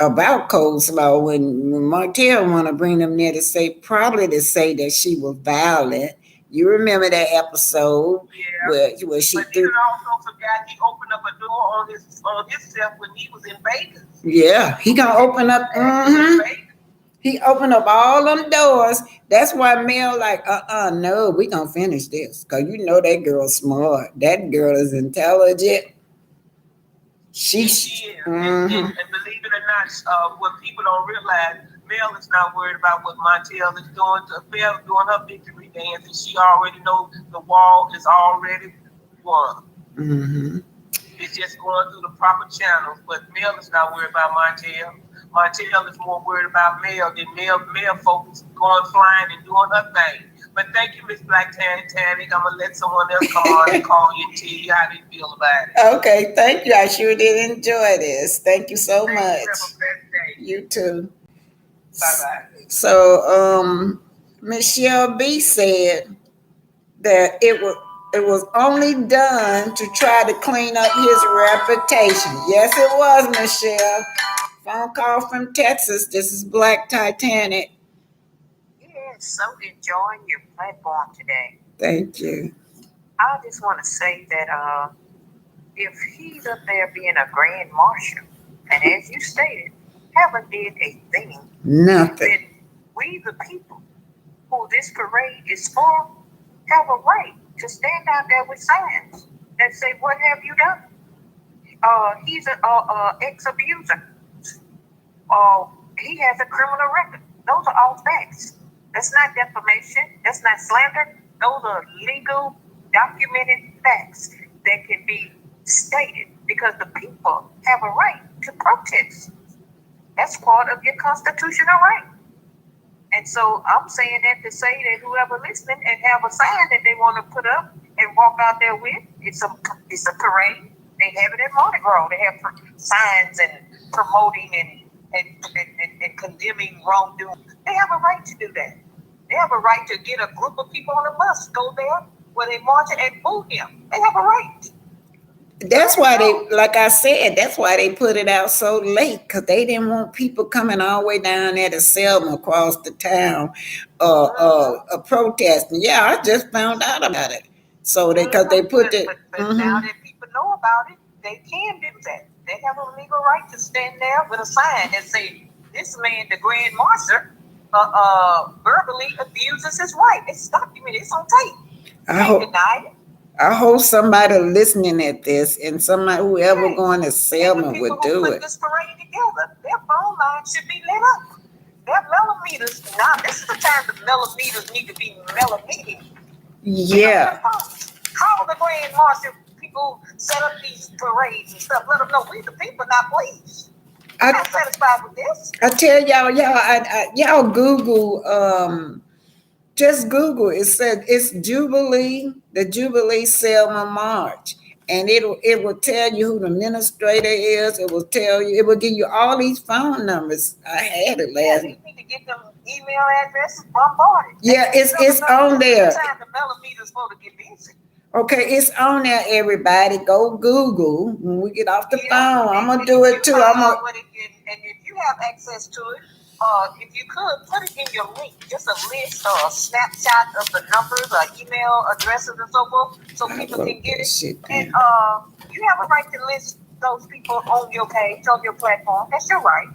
about coleslaw when Martell want to bring them there to say, probably to say that she was violent. You remember that episode Yeah. where she But he threw. also forgot he opened up a door on himself when he was in Vegas. Yeah, he gonna open up. He opened up all them doors. That's why Mel like, no, we gonna finish this. Cause that girl's smart. That girl is intelligent. She is. And believe it or not, what people don't realize, Mel is not worried about what Martell is doing. Mel is doing her victory dance, and she already knows the wall is already won. Mm-hmm. It's just going through the proper channels. But Mel is not worried about Martell. Martell is more worried about Mel than Mel focused going flying and doing her thing. But thank you, Miss Black Tannic. I'm gonna let someone else come on and call you and tell you how they feel about it. Okay, thank you. I sure did enjoy this. Thank you so Thank much. you. Have a blessed day. You too. Bye bye. So, Michelle B said that it was only done to try to clean up his reputation. Yes, it was, Michelle. Phone call from Texas. This is Black Titanic. Yes, so enjoying your platform today. Thank you. I just want to say that if he's up there being a grand marshal, and as you stated, haven't did a thing, Nothing. then we the people who this parade is for have a right to stand out there with signs that say, "What have you done?" He's an ex-abuser. He has a criminal record. Those are all facts. That's not defamation. That's not slander. Those are legal, documented facts that can be stated because the people have a right to protest. That's part of your constitutional right. And so I'm saying that to say that whoever listening and have a sign that they want to put up and walk out there with, it's a parade. They have it at Mardi Gras. They have signs and promoting and condemning wrongdoing. They have a right to do that. They have a right to get a group of people on a bus, go there where they march and boo him. They have a right. That's why like I said, that's why they put it out so late, because they didn't want people coming all the way down there to Selma across the town, protesting. Yeah, I just found out about it. So because they put it. But now that people know about it, they can do that. They have a legal right to stand there with a sign that say, "This man, the Grand Marshal, verbally abuses his wife." It's documented. It's on tape. Can't deny it. I hope somebody listening at this and somebody whoever going to Selma would do it. Put this parade together, their phone lines should be lit up. Their millimeters. Now this is the time the millimeters need to be millimetered. Yeah. Call the Grand Marshal people set up these parades and stuff. Let them know we the people, not pleased. I'm not satisfied with this. I tell y'all Google. Just Google. It said it's Jubilee, the Jubilee Selma March, and it will tell you who the administrator is. It will tell you. It will give you all these phone numbers. I had it last. You need to get them email email addresses bombarded. Yeah, it's on there. Time the millimeters supposed to get busy. Okay, it's on there, everybody. Go Google when we get off the phone. I'm gonna do it too. And if you have access to it, if you could put it in your link, just a list or a snapshot of the numbers or email addresses and so forth, so people can get it. And you have a right to list those people on your page, on your platform. That's your right.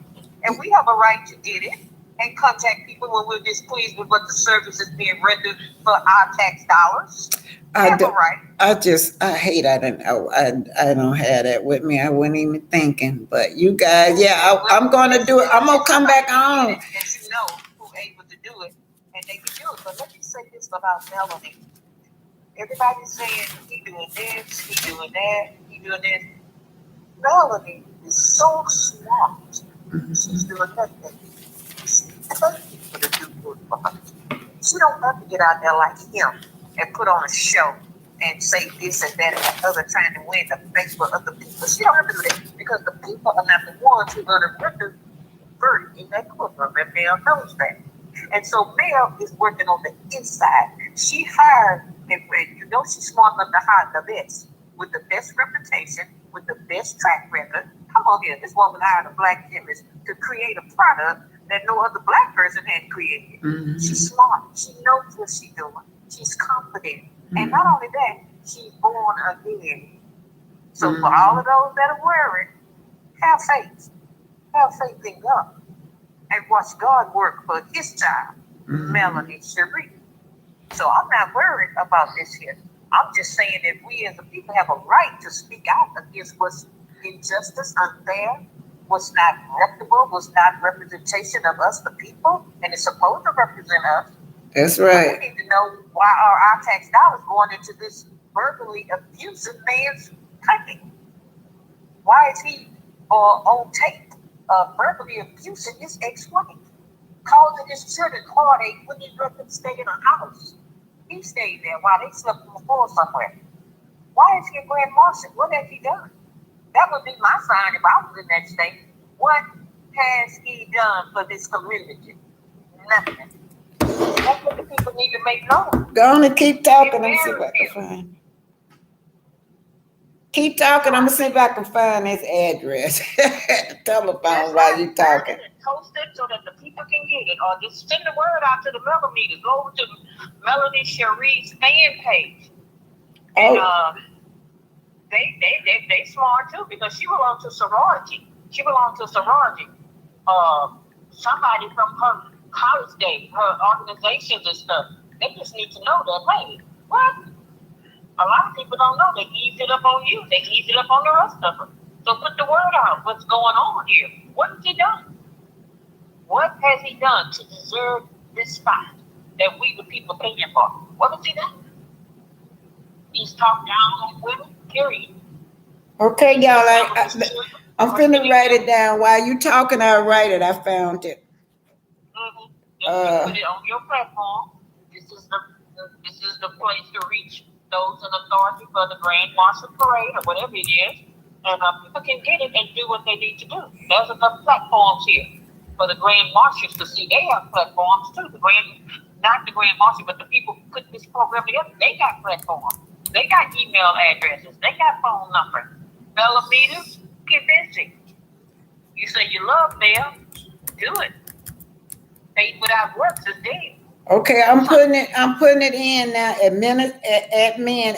And we have a right to get it and contact people when we're displeased with what the service is being rendered for our tax dollars. I hate I don't have that with me. I wasn't even thinking. But you guys, I'm gonna do it. I'm gonna come back on. And you know who's able to do it, and they can do it. But let me say this about Melanie. Everybody's saying he doing this, he doing that, he doing this. Melanie is so smart. She's doing nothing. She's perfect for the do good for her. She don't have to get out there like him and put on a show and say this and that and the other, trying to win the face for other people. She don't have to do that because the people are not the ones who are going to render verdict in that courtroom, and Mel knows that. And so Mel is working on the inside. She hired, and you know she's smart enough to hire the best, with the best reputation, with the best track record. Come on here, this woman hired a black chemist to create a product that no other black person had created. Mm-hmm. She's smart. She knows what she's doing. She's confident. Mm-hmm. And not only that, she's born again. So for all of those that are worried, have faith. Have faith in God. And watch God work for his child, Melanie Cherie. So I'm not worried about this here. I'm just saying that we as a people have a right to speak out against what's injustice, unfair, what's not reputable, what's not representation of us, the people, and it's supposed to represent us. That's right. We need to know why are our tax dollars going into this verbally abusive man's cooking? Why is he on tape verbally abusing his ex-wife, causing his children heartache when he let them stay in a house? He stayed there while they slept on the floor somewhere. Why is he a grand marshal? What has he done? That would be my sign if I was in that state. What has he done for this community? Nothing. That's what the people need to make known. Go on and keep talking. Let me see if I can find. Keep talking. I'm gonna see if I can find his address. Telephone while you talking. Post it so that the people can get it, or just send the word out to the millimeters. Go over to Melanie Cherie's fan page, and they smart too because she belongs to sorority. Somebody from her college days, her organizations and stuff. They just need to know that. Hey, what? A lot of people don't know. They ease it up on you. They ease it up on the rest of them. So put the word out. What's going on here? What has he done? What has he done to deserve this spot that we the people pay him for? What has he done? He's talked down on women, period. Okay, y'all. I'm finna write it down. While you talking, I'll write it. I found it. Just put it on your platform. This is the place to reach those in authority for the Grand Marshal Parade or whatever it is, and people can get it and do what they need to do. There's enough platforms here for the Grand Marshals to see. They have platforms too. Not the Grand Marshal, but the people who put this program together, they got platforms. They got email addresses. They got phone numbers. Millimeters, get busy. You say you love mail, do it. Faith without works is dead. Okay, I'm putting it in now. Admin ADMIN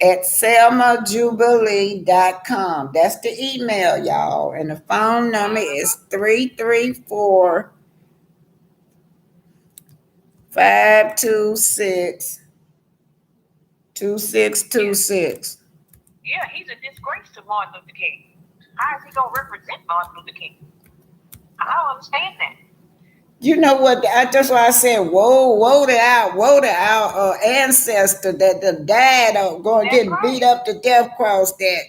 at selmajubilee.com. That's the email, y'all. And the phone number is 334-526-2626. Yeah, he's a disgrace to Martin Luther King. How is he going to represent Martin Luther King? I don't understand that. You know what? That's why I said, woe to our ancestor that died going to get beat up to death cross that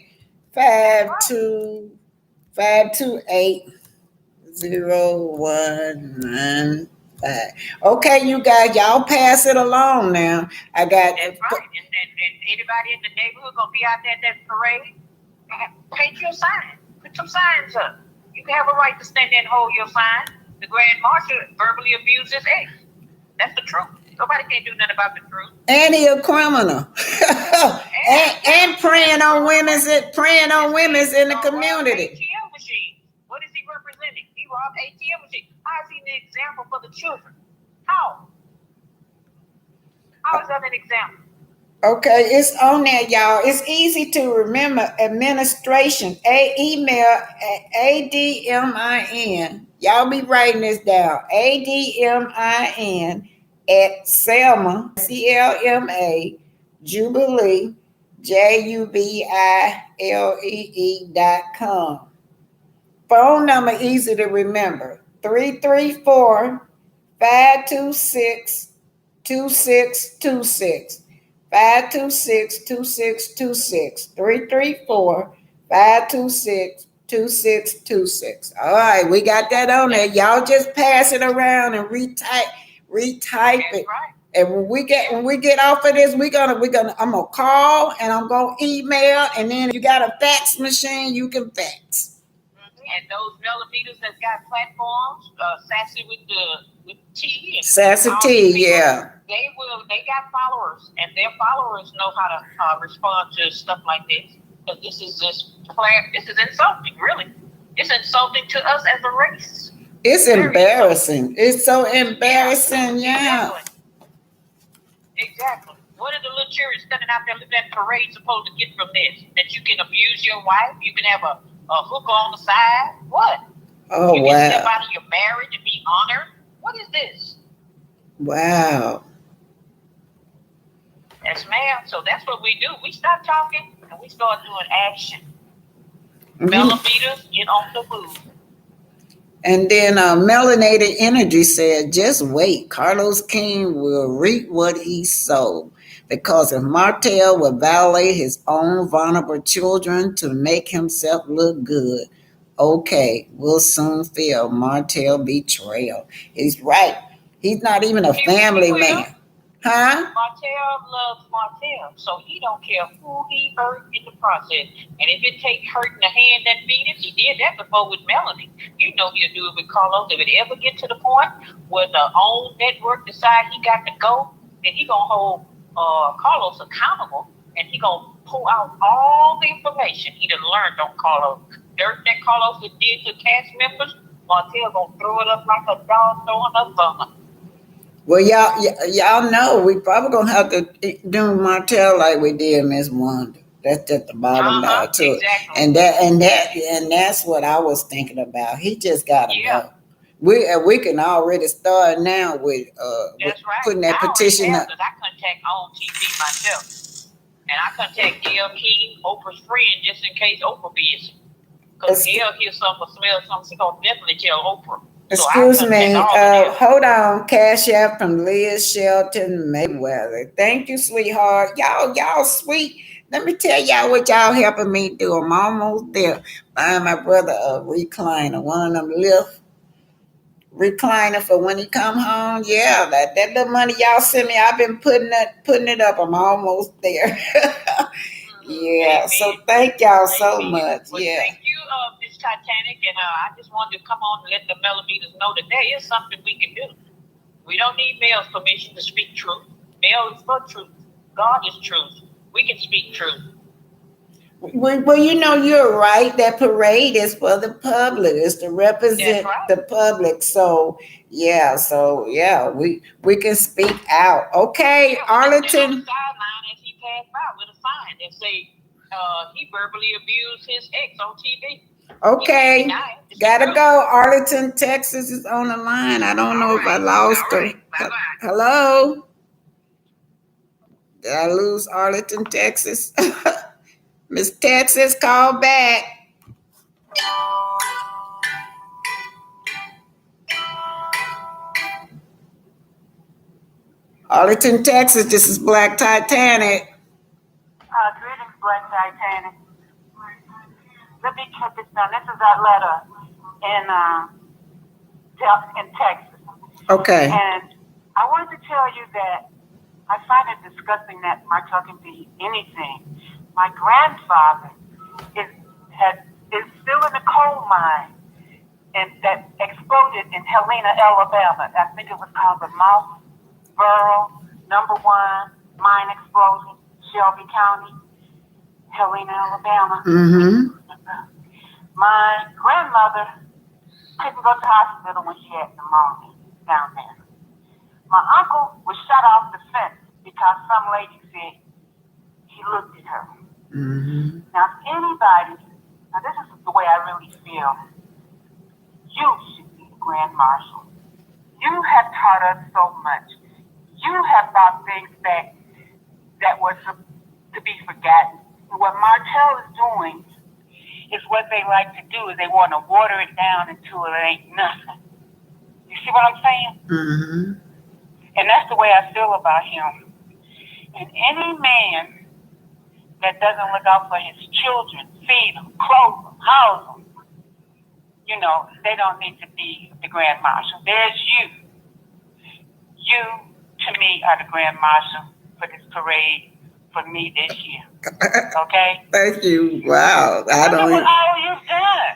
525280195. Okay, you guys, y'all pass it along now. I got. That's right. And anybody in the neighborhood gonna be out there at that parade? Take your sign. Put some signs up. You can have a right to stand there and hold your sign. The grand marshal verbally abused his ex. That's the truth. Nobody can't do nothing about the truth. And he a criminal. and preying on women's in the community. ATM machine. What is he representing? He robbed ATM machine. How is he an example for the children? How? How is that an example? Okay, it's on there, y'all. It's easy to remember. Administration, email ADMIN. Y'all be writing this down. ADMIN at Selma, CLMA, Jubilee, JUBILEE.com. Phone number easy to remember. 334-526-2626. 526-2626. 334-526-2626. All right, we got that on there. Y'all just pass it around and retype it. Right. And when we get off of this, I'm gonna call and I'm gonna email, and then if you got a fax machine, you can fax. And those millimeters that got platforms, Sassy with T. Sassy T, yeah. They got followers, and their followers know how to respond to stuff like this. Because this is insulting, really. It's insulting to us as a race. It's embarrassing. It's so embarrassing, yeah. Exactly. What are the little children standing out there living at parade supposed to get from this? That you can abuse your wife, you can have a hooker on the side? What? Oh, you wow. can step out of your marriage and be honored? What is this? Wow. Yes, ma'am. So that's what we do. We stop talking and we start doing action. Millimeters, get on the move. And then Melanated Energy said, just wait. Carlos King will reap what he sowed. Because if Martell will violate his own vulnerable children to make himself look good, okay, we'll soon feel Martell betrayal. He's right. He's not even a family man. Huh? Martell loves Martell, so he don't care who he hurt in the process. And if it takes hurting the hand that beat him, he did that before with Melanie. You know he'll do it with Carlos. If it ever get to the point where the own network decide he got to go, then he gonna hold Carlos accountable, and he gonna pull out all the information he done learned on Carlos. Dirt that Carlos did to cast members, Martell gonna throw it up like a dog throwing a bone. Well, y'all know we probably gonna have to do Martell like we did Miss Wanda. That's just the bottom line too. Exactly. And that's what I was thinking about. He just gotta go. We can already start now with putting that petition up. I contact on TV myself, and I contact Gail King, Oprah's friend, just in case Oprah be busy. Because Gail hears something or smells something, she gonna definitely tell Oprah. Excuse me, hold on. Cash App from Liz Shelton Mayweather. Thank you, sweetheart. Y'all sweet. Let me tell y'all what y'all helping me do. I'm almost there. Buying my brother a recliner, one of them lift recliner for when he come home. Yeah, that little money y'all send me, I've been putting it up. I'm almost there. Yeah, so thank y'all so much. Well, yeah. Thank you, Miss Titanic, and I just wanted to come on and let the millimeters know that there is something we can do. We don't need male's permission to speak truth. Male is for truth. God is truth. We can speak truth. Well, you're right. That parade is for the public. It's to represent the public. So yeah, we can speak out. Okay, Arlington. On the sideline as he passed by with a sign that say he verbally abused his ex on TV. Okay, gotta go. Arlington, Texas is on the line. I don't know if I lost her. Bye-bye. Hello? Did I lose Arlington, Texas? Miss Texas, call back. Arlington, Texas, this is Black Titanic. Greetings, Black Titanic. Let me cut this down. This is our letter in Texas. Okay. And I wanted to tell you that I find it disgusting that Martell can be anything. My grandfather is still in the coal mine. and that exploded in Helena, Alabama. I think it was called the Mossboro #1 mine explosion, Shelby County, Helena, Alabama. Mm-hmm. My grandmother couldn't go to the hospital when she had pneumonia down there. My uncle was shut off the fence because some lady said he looked at her. Mm-hmm. Now, if anybody, now this is the way I really feel, you should be the Grand Marshal. You have taught us so much. You have brought things back that were to be forgotten. And what Martell is doing is what they like to do, is they want to water it down until it ain't nothing. You see what I'm saying? Mm-hmm. And that's the way I feel about him. And any man that doesn't look out for his children, feed them, clothe them, house them, you know, they don't need to be the Grand Marshal. There's you. You, to me, are the Grand Marshal for this parade for me this year. Okay? Thank you. Wow. Look at what all you've done.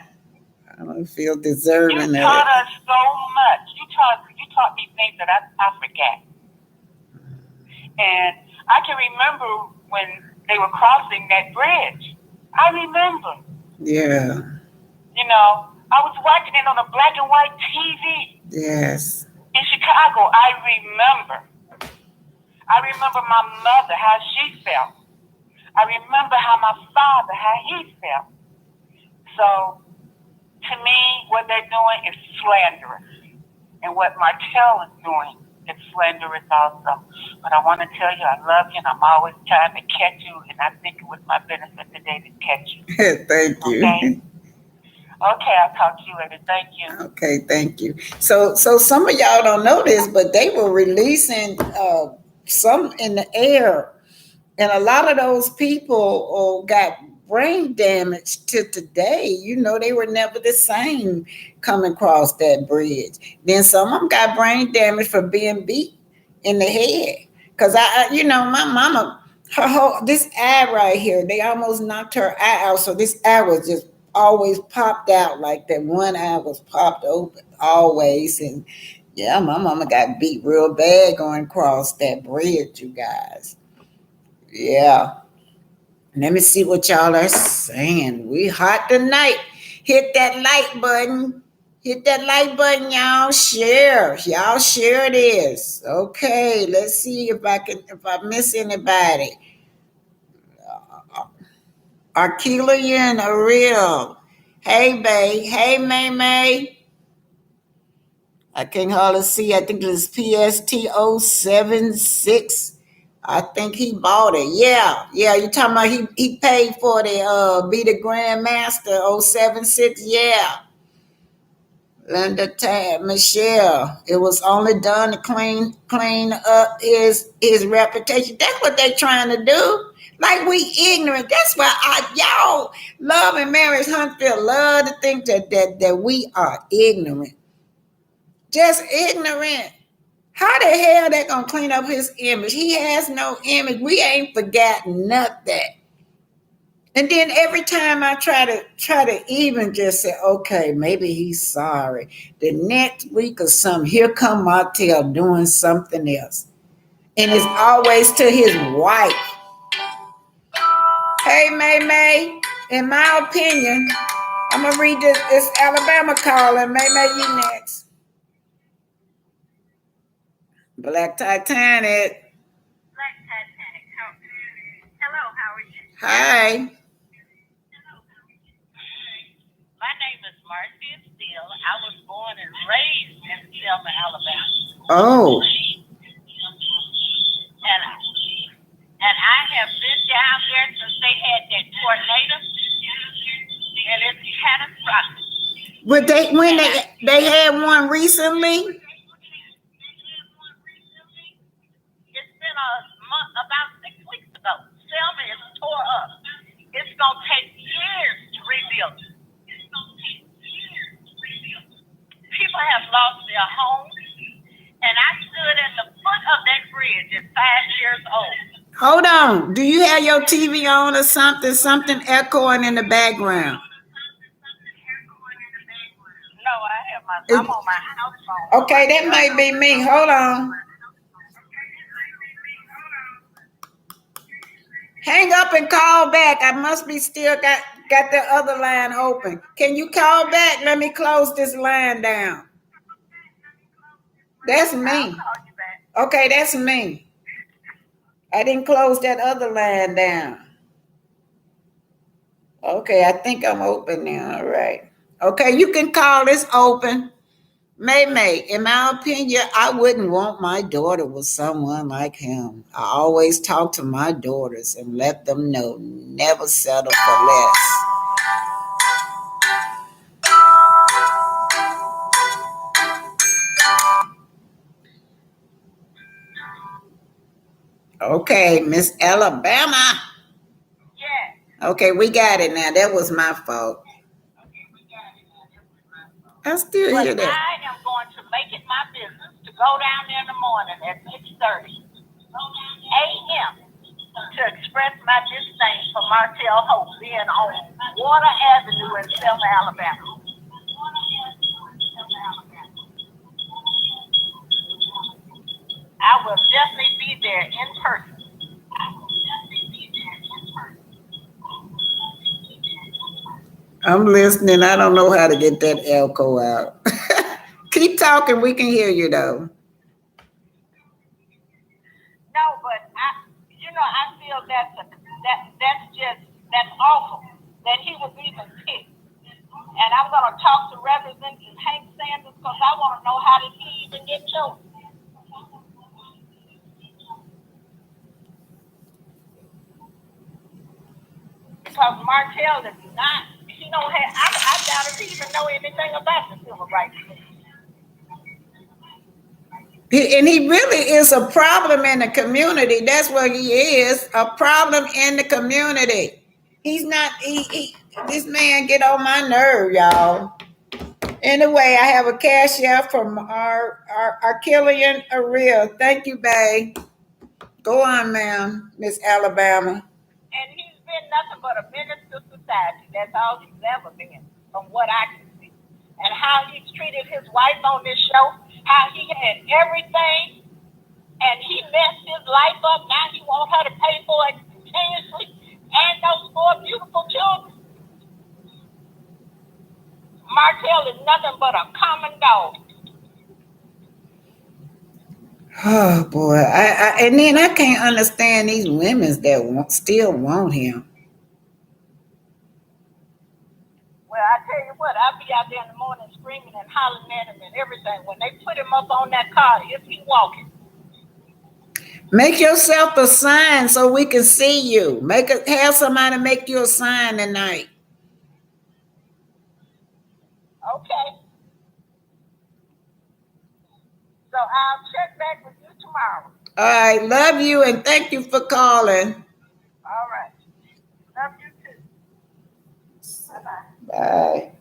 I don't feel deserving of You it. taught us so much. You taught me things that I forgot. And I can remember when they were crossing that bridge. I remember. Yeah. You know, I was watching it on a black and white TV. Yes. In Chicago. I remember my mother, how she felt. I remember how my father, how he felt. So, to me, what they're doing is slanderous. And what Martell is doing is slanderous also. But I want to tell you, I love you, and I'm always trying to catch you, and I think it was my benefit today to catch you. Thank you. Okay? Okay, I'll talk to you later. Thank you. Okay, thank you. So some of y'all don't know this, but they were releasing some in the air, and a lot of those people got brain damage to today. You know, they were never the same coming across that bridge. Then some of them got brain damage for being beat in the head. Cause you know, my mama, her whole this eye right here, they almost knocked her eye out. So this eye was just always popped out, like that one eye was popped open always. And yeah, my mama got beat real bad going across that bridge, you guys. Yeah. Let me see what y'all are saying. We hot tonight. Hit that like button. Hit that like button, y'all. Share. Y'all share this. Okay. Let's see if I miss anybody. Archelian Ariel. Hey, Bay. Hey, May May. I can't hardly see. I think it's PST076. I think he bought it. Yeah. You talking about he paid for the be the Grandmaster 076? Yeah. Linda Tab Michelle. It was only done to clean up his reputation. That's what they trying to do. Like we ignorant. That's why y'all Love and Marriage Huntsville love to think that we are ignorant. Just ignorant. How the hell they gonna clean up his image? He has no image. We ain't forgotten nothing. And then every time I try to even just say, okay, maybe he's sorry. The next week or something, here come Martell doing something else. And it's always to his wife. Hey, May, in my opinion, I'm gonna read this Alabama call, and May, you next. Black Titanic. Hello, how are you? Hi. My name is Marcia Steele. I was born and raised in Selma, Alabama. Oh. And I have been down there since they had that tornado, and it's catastrophic. But they had one recently. It's been a month, about 6 weeks ago. Selma is tore up. It's gonna take years to rebuild. People have lost their homes, and I stood at the foot of that bridge at 5 years old. Hold on. Do you have your TV on or something? Something echoing in the background. No, I I'm on my house phone. Okay, that might be me. Hold on. Hang up and call back. I must be still got the other line open. Can you call back? Let me close this line down. That's I'll me. call you back. Okay, that's me. I didn't close that other line down. Okay, I think I'm open now. All right. Okay, you can call this open. May, in my opinion, I wouldn't want my daughter with someone like him. I always talk to my daughters and let them know never settle for less. Okay, Miss Alabama. Yeah. Okay, we got it now. That was my fault. I still But hear that. I am going to make it my business to go down there in the morning at 6:30 a.m. to express my disdain for Martell Hope being on Water Avenue in Selma, Alabama. I will definitely be there in person. I'm listening. I don't know how to get that echo out. Keep talking. We can hear you though. No, but I feel that's awful that he was even picked. And I'm gonna talk to Representative Hank Sanders because I want to know how did he even get chosen. Because Martell is not, he don't have, I doubt if he even know anything about the civil rights movement. And he really is a problem in the community. That's what he is, a problem in the community. He's not, this man get on my nerve, y'all. Anyway, I have a cash out from our Killian Ariel. Thank you, babe. Go on, ma'am, Miss Alabama. And he's been nothing but a menace to society. That's all he's ever been, from what I can see. And how he's treated his wife on this show, how he had everything, and he messed his life up. Now he wants her to pay for it continuously, and those 4 beautiful children. Martell is nothing but a common dog. Oh boy, and then I can't understand these women that still want him. Well, I tell you what, I'll be out there in the morning screaming and hollering at him and everything. When they put him up on that car, if he walking. Make yourself a sign so we can see you. Have somebody make you a sign tonight. Okay. So I'll check back with you tomorrow. All right, love you and thank you for calling. All right. Love you too. Bye-bye. Bye.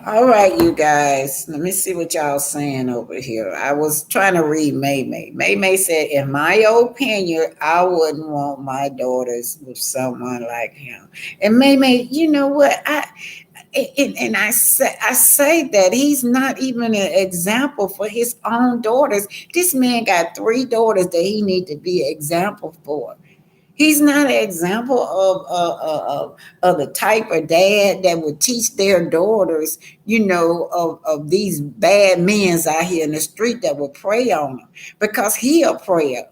All right, you guys. Let me see what y'all saying over here. I was trying to read May. May said, in my opinion, I wouldn't want my daughters with someone like him. And May, you know what? I say that he's not even an example for his own daughters. This man got 3 daughters that he need to be an example for. He's not an example of the type of dad that would teach their daughters, of these bad men out here in the street that will prey on them, because he a prayer.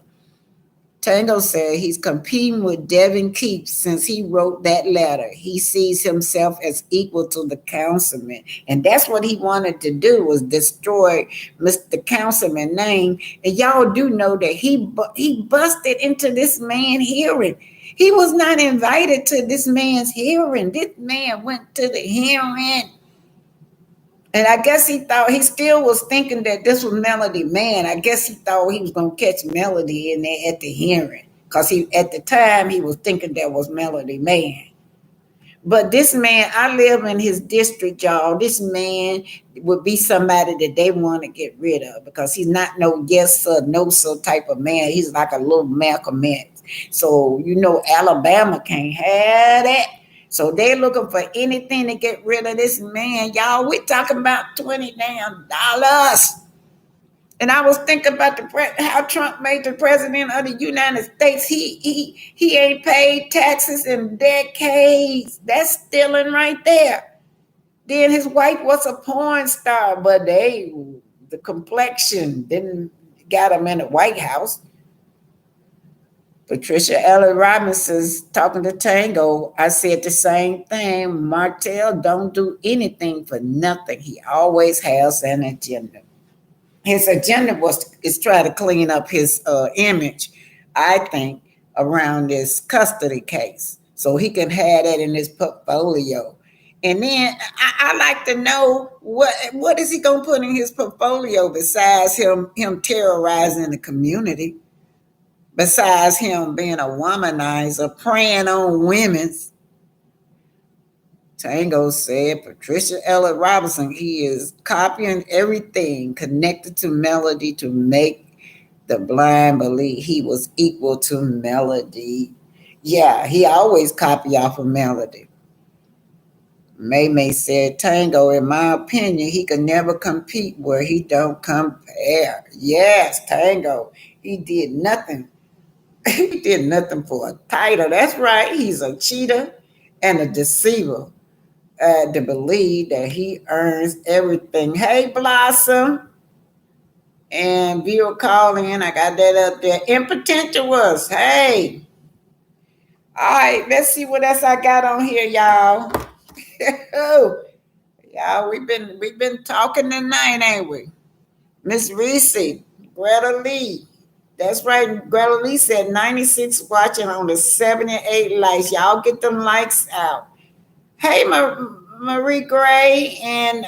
Tango said he's competing with Devin Keefe since he wrote that letter. He sees himself as equal to the councilman. And that's what he wanted to do, was destroy Mr. Councilman's name. And y'all do know that he busted into this man's hearing. He was not invited to this man's hearing. This man went to the hearing. And I guess he still was thinking that this was Melody Man. I guess he thought he was going to catch Melody in there at the hearing. Because at the time, he was thinking that was Melody Man. But this man, I live in his district, y'all. This man would be somebody that they want to get rid of because he's not no yes sir, no sir type of man. He's like a little Malcolm X. So Alabama can't have that. So they looking for anything to get rid of this man, y'all. We talking about $20 damn. And I was thinking about how Trump made the president of the United States. He ain't paid taxes in decades. That's stealing right there. Then his wife was a porn star, but the complexion didn't got him in the White House. Patricia Elliott Robinson's talking to Tango. I said the same thing. Martell don't do anything for nothing. He always has an agenda. His agenda is try to clean up his image, I think, around this custody case, so he can have that in his portfolio. And then I like to know what is he gonna put in his portfolio besides him terrorizing the community, besides him being a womanizer, preying on women's. Tango said Patricia Elliott Robinson, he is copying everything connected to Melody to make the blind believe he was equal to Melody. Yeah, he always copy off of Melody. May said Tango, in my opinion, he could never compete where he don't compare. Yes, Tango, he did nothing. He did nothing for a title. That's right. He's a cheater and a deceiver. To believe that he earns everything. Hey, Blossom and viewer call in. I got that up there. Impotentious. Hey. All right, let's see what else I got on here, y'all. Oh, y'all, we've been talking tonight, ain't we? Miss Reese, Greta Lee. That's right. Greta Lee said 96 watching on the 78 likes. Y'all get them likes out. Hey, Marie Gray and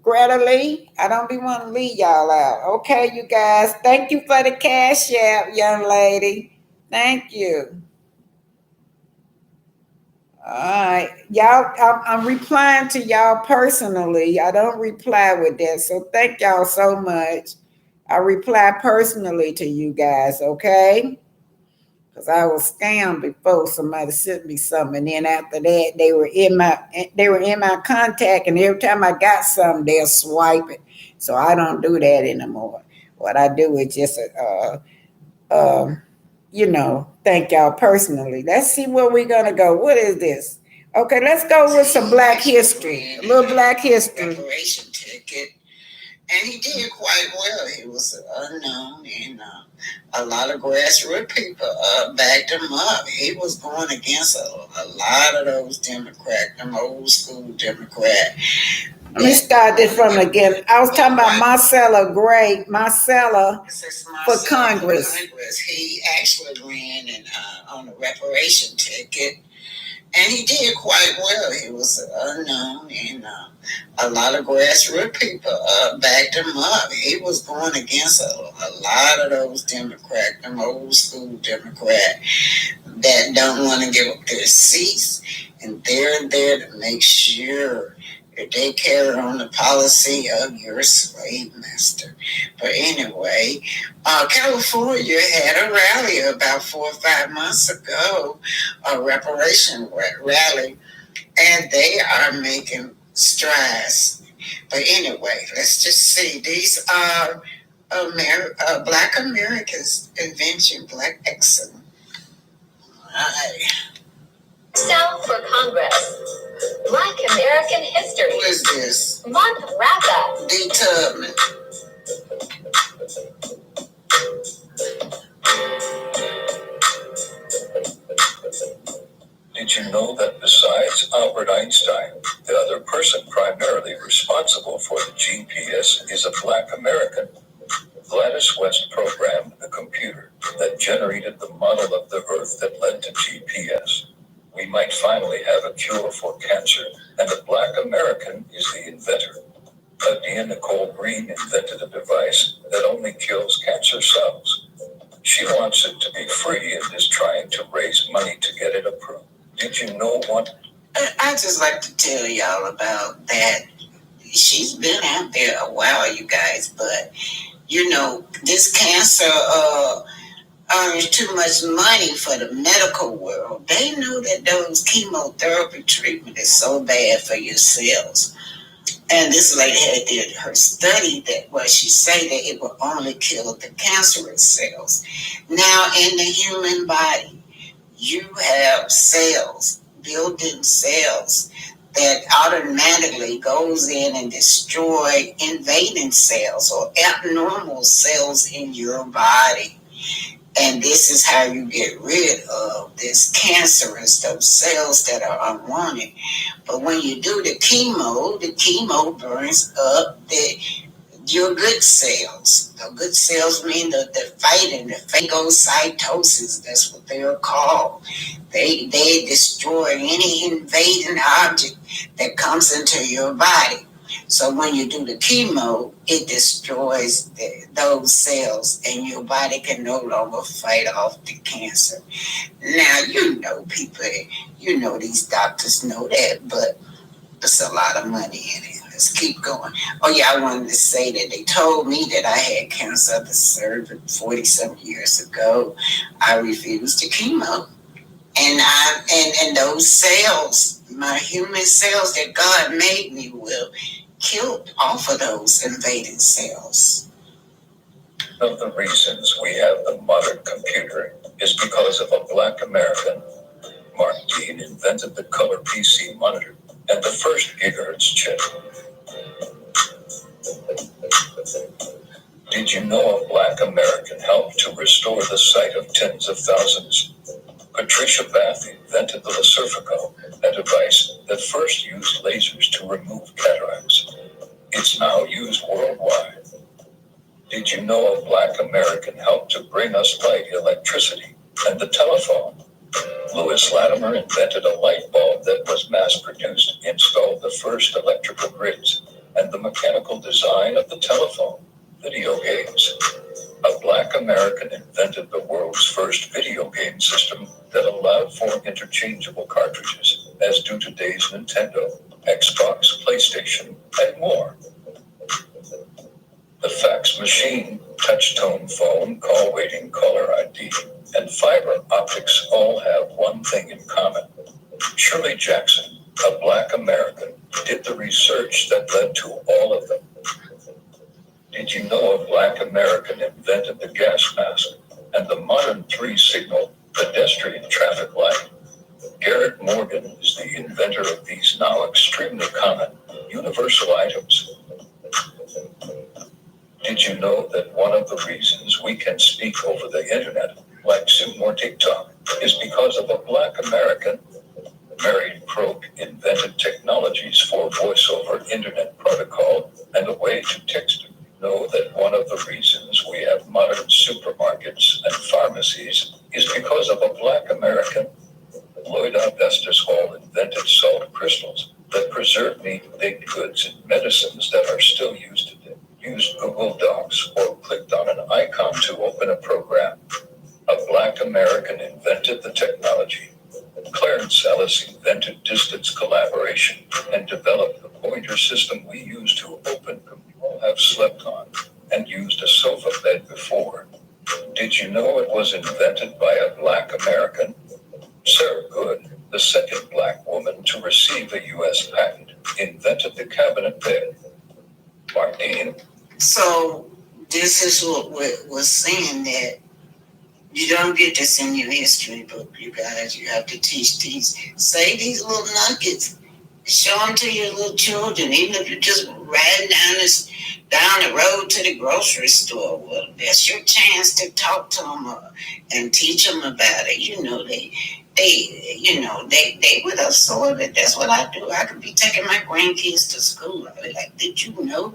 Greta Lee. I don't be wanting to leave y'all out. Okay, you guys. Thank you for the cash app, young lady. Thank you. All right. Y'all, I'm replying to y'all personally. I don't reply with that. So thank y'all so much. I reply personally to you guys, okay? Because I was scammed before. Somebody sent me something, and then after that, they were in my contact, and every time I got something, they'll swipe it. So I don't do that anymore. What I do is just thank y'all personally. Let's see where we're gonna go. What is this? Okay, let's go with some Black history. A little Black history. Reparation ticket. And he did quite well. He was unknown, and a lot of grassroots people backed him up. He was going against a lot of those Democrats, them old school Democrats. Let me start this from again. I was talking about Marcella Gray, Marcella for Congress. He actually ran on a reparation ticket. And he did quite well. He was unknown, and a lot of grassroots people backed him up. He was going against a lot of those Democrats, them old school Democrats that don't want to give up their seats, and they're there to make sure that they carry on the policy of your slave master. But anyway, California had a rally about 4 or 5 months ago, a reparation rally, and they are making strides. But anyway, let's just see. These are Black Americans' invention, Black excellence. Right. South for Congress. Black American History. Who is this? Month Wrap-Up. D. Tubman. Did you know that besides Albert Einstein, the other person primarily responsible for the GPS is a Black American? Gladys West programmed the computer that generated the model of the Earth that led to GPS. We might finally have a cure for cancer, and a Black American is the inventor. Adia Nicole Green invented a device that only kills cancer cells. She wants it to be free and is trying to raise money to get it approved. Did you know what? I just like to tell y'all about that. She's been out there a while, you guys, but this cancer earns too much money for the medical world. They know that those chemotherapy treatment is so bad for your cells. And this lady had did her study that she said that it will only kill the cancerous cells. Now in the human body, you have cells, built-in cells that automatically goes in and destroy invading cells or abnormal cells in your body. And this is how you get rid of this cancerous, those cells that are unwanted. But when you do the chemo burns up your good cells. The good cells mean the fighting, the phagocytosis, that's what they're called. They destroy any invading object that comes into your body. So when you do the chemo, it destroys those cells and your body can no longer fight off the cancer. Now, people, these doctors know that, but it's a lot of money in it. Let's keep going. Oh yeah, I wanted to say that they told me that I had cancer of the cervix 40-some years ago. I refused the chemo. And those cells, my human cells that God made me will kill off of those invading cells. One of the reasons we have the modern computer is because of a black American. Mark Dean invented the color PC monitor and the first gigahertz chip. Did you know a black American helped to restore the sight of tens of thousands? Patricia Bath invented the Laserfico, a device that first used lasers to remove cataracts. It's now used worldwide. Did you know a black American helped to bring us light, electricity, and the telephone? Louis Latimer invented a light bulb that was mass-produced, installed the first electrical grids, and the mechanical design of the telephone. Video games. A black American invented the world's first video game system that allowed for interchangeable cartridges, as do today's Nintendo, Xbox, PlayStation, and more. The fax machine, touch-tone phone, call waiting, caller ID, and fiber optics all have one thing in common. Shirley Jackson, a black American, did the research that led to all of them. Did you know a black American invented the gas mask and the modern three-signal pedestrian traffic light? Garrett Morgan is the inventor of these now extremely common, universal items. Did you know that one of the reasons we can speak over the internet, like Zoom or TikTok, is because of a black American? Mary Croak invented technologies for voice-over internet protocol and a way to text. Know that one of the reasons we have modern supermarkets and pharmacies is because of a black American. Lloyd Augustus Hall invented salt crystals that preserve meat, baked goods, and medicines that are still used today. Used Google Docs or clicked on an icon to open a program. A black American invented the technology. Clarence Ellis invented distance collaboration and developed the pointer system we use to open computers. All have slept on and used a sofa bed before. Did you know it was invented by a black American? Sarah Good, the second black woman to receive a U.S. patent, invented the cabinet bed. Martine. So this is what we're saying, that you don't get this in your history book, you guys. You have to teach say these little nuggets. Show them to your little children, even if you're just riding down the road to the grocery store. Well, that's your chance to talk to them and teach them about it. They would absorb it. That's what I do. I could be taking my grandkids to school. I'll be like, did you know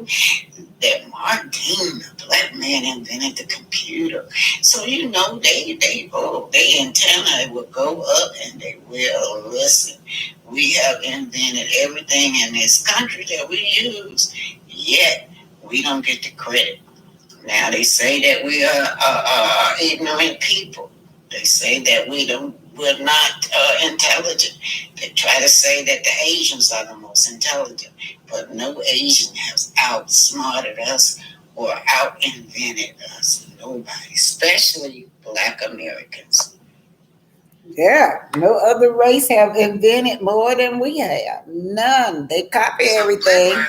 that Martine, the black man, invented the computer? So they antenna will go up and they will listen. We have invented everything in this country that we use, yet we don't get the credit. Now they say that we are ignorant people. They say that we we're not intelligent. They try to say that the Asians are the most intelligent, but no Asian has outsmarted us or out-invented us. Nobody, especially Black Americans. Yeah, no other race have invented more than we have. None. They copy everything.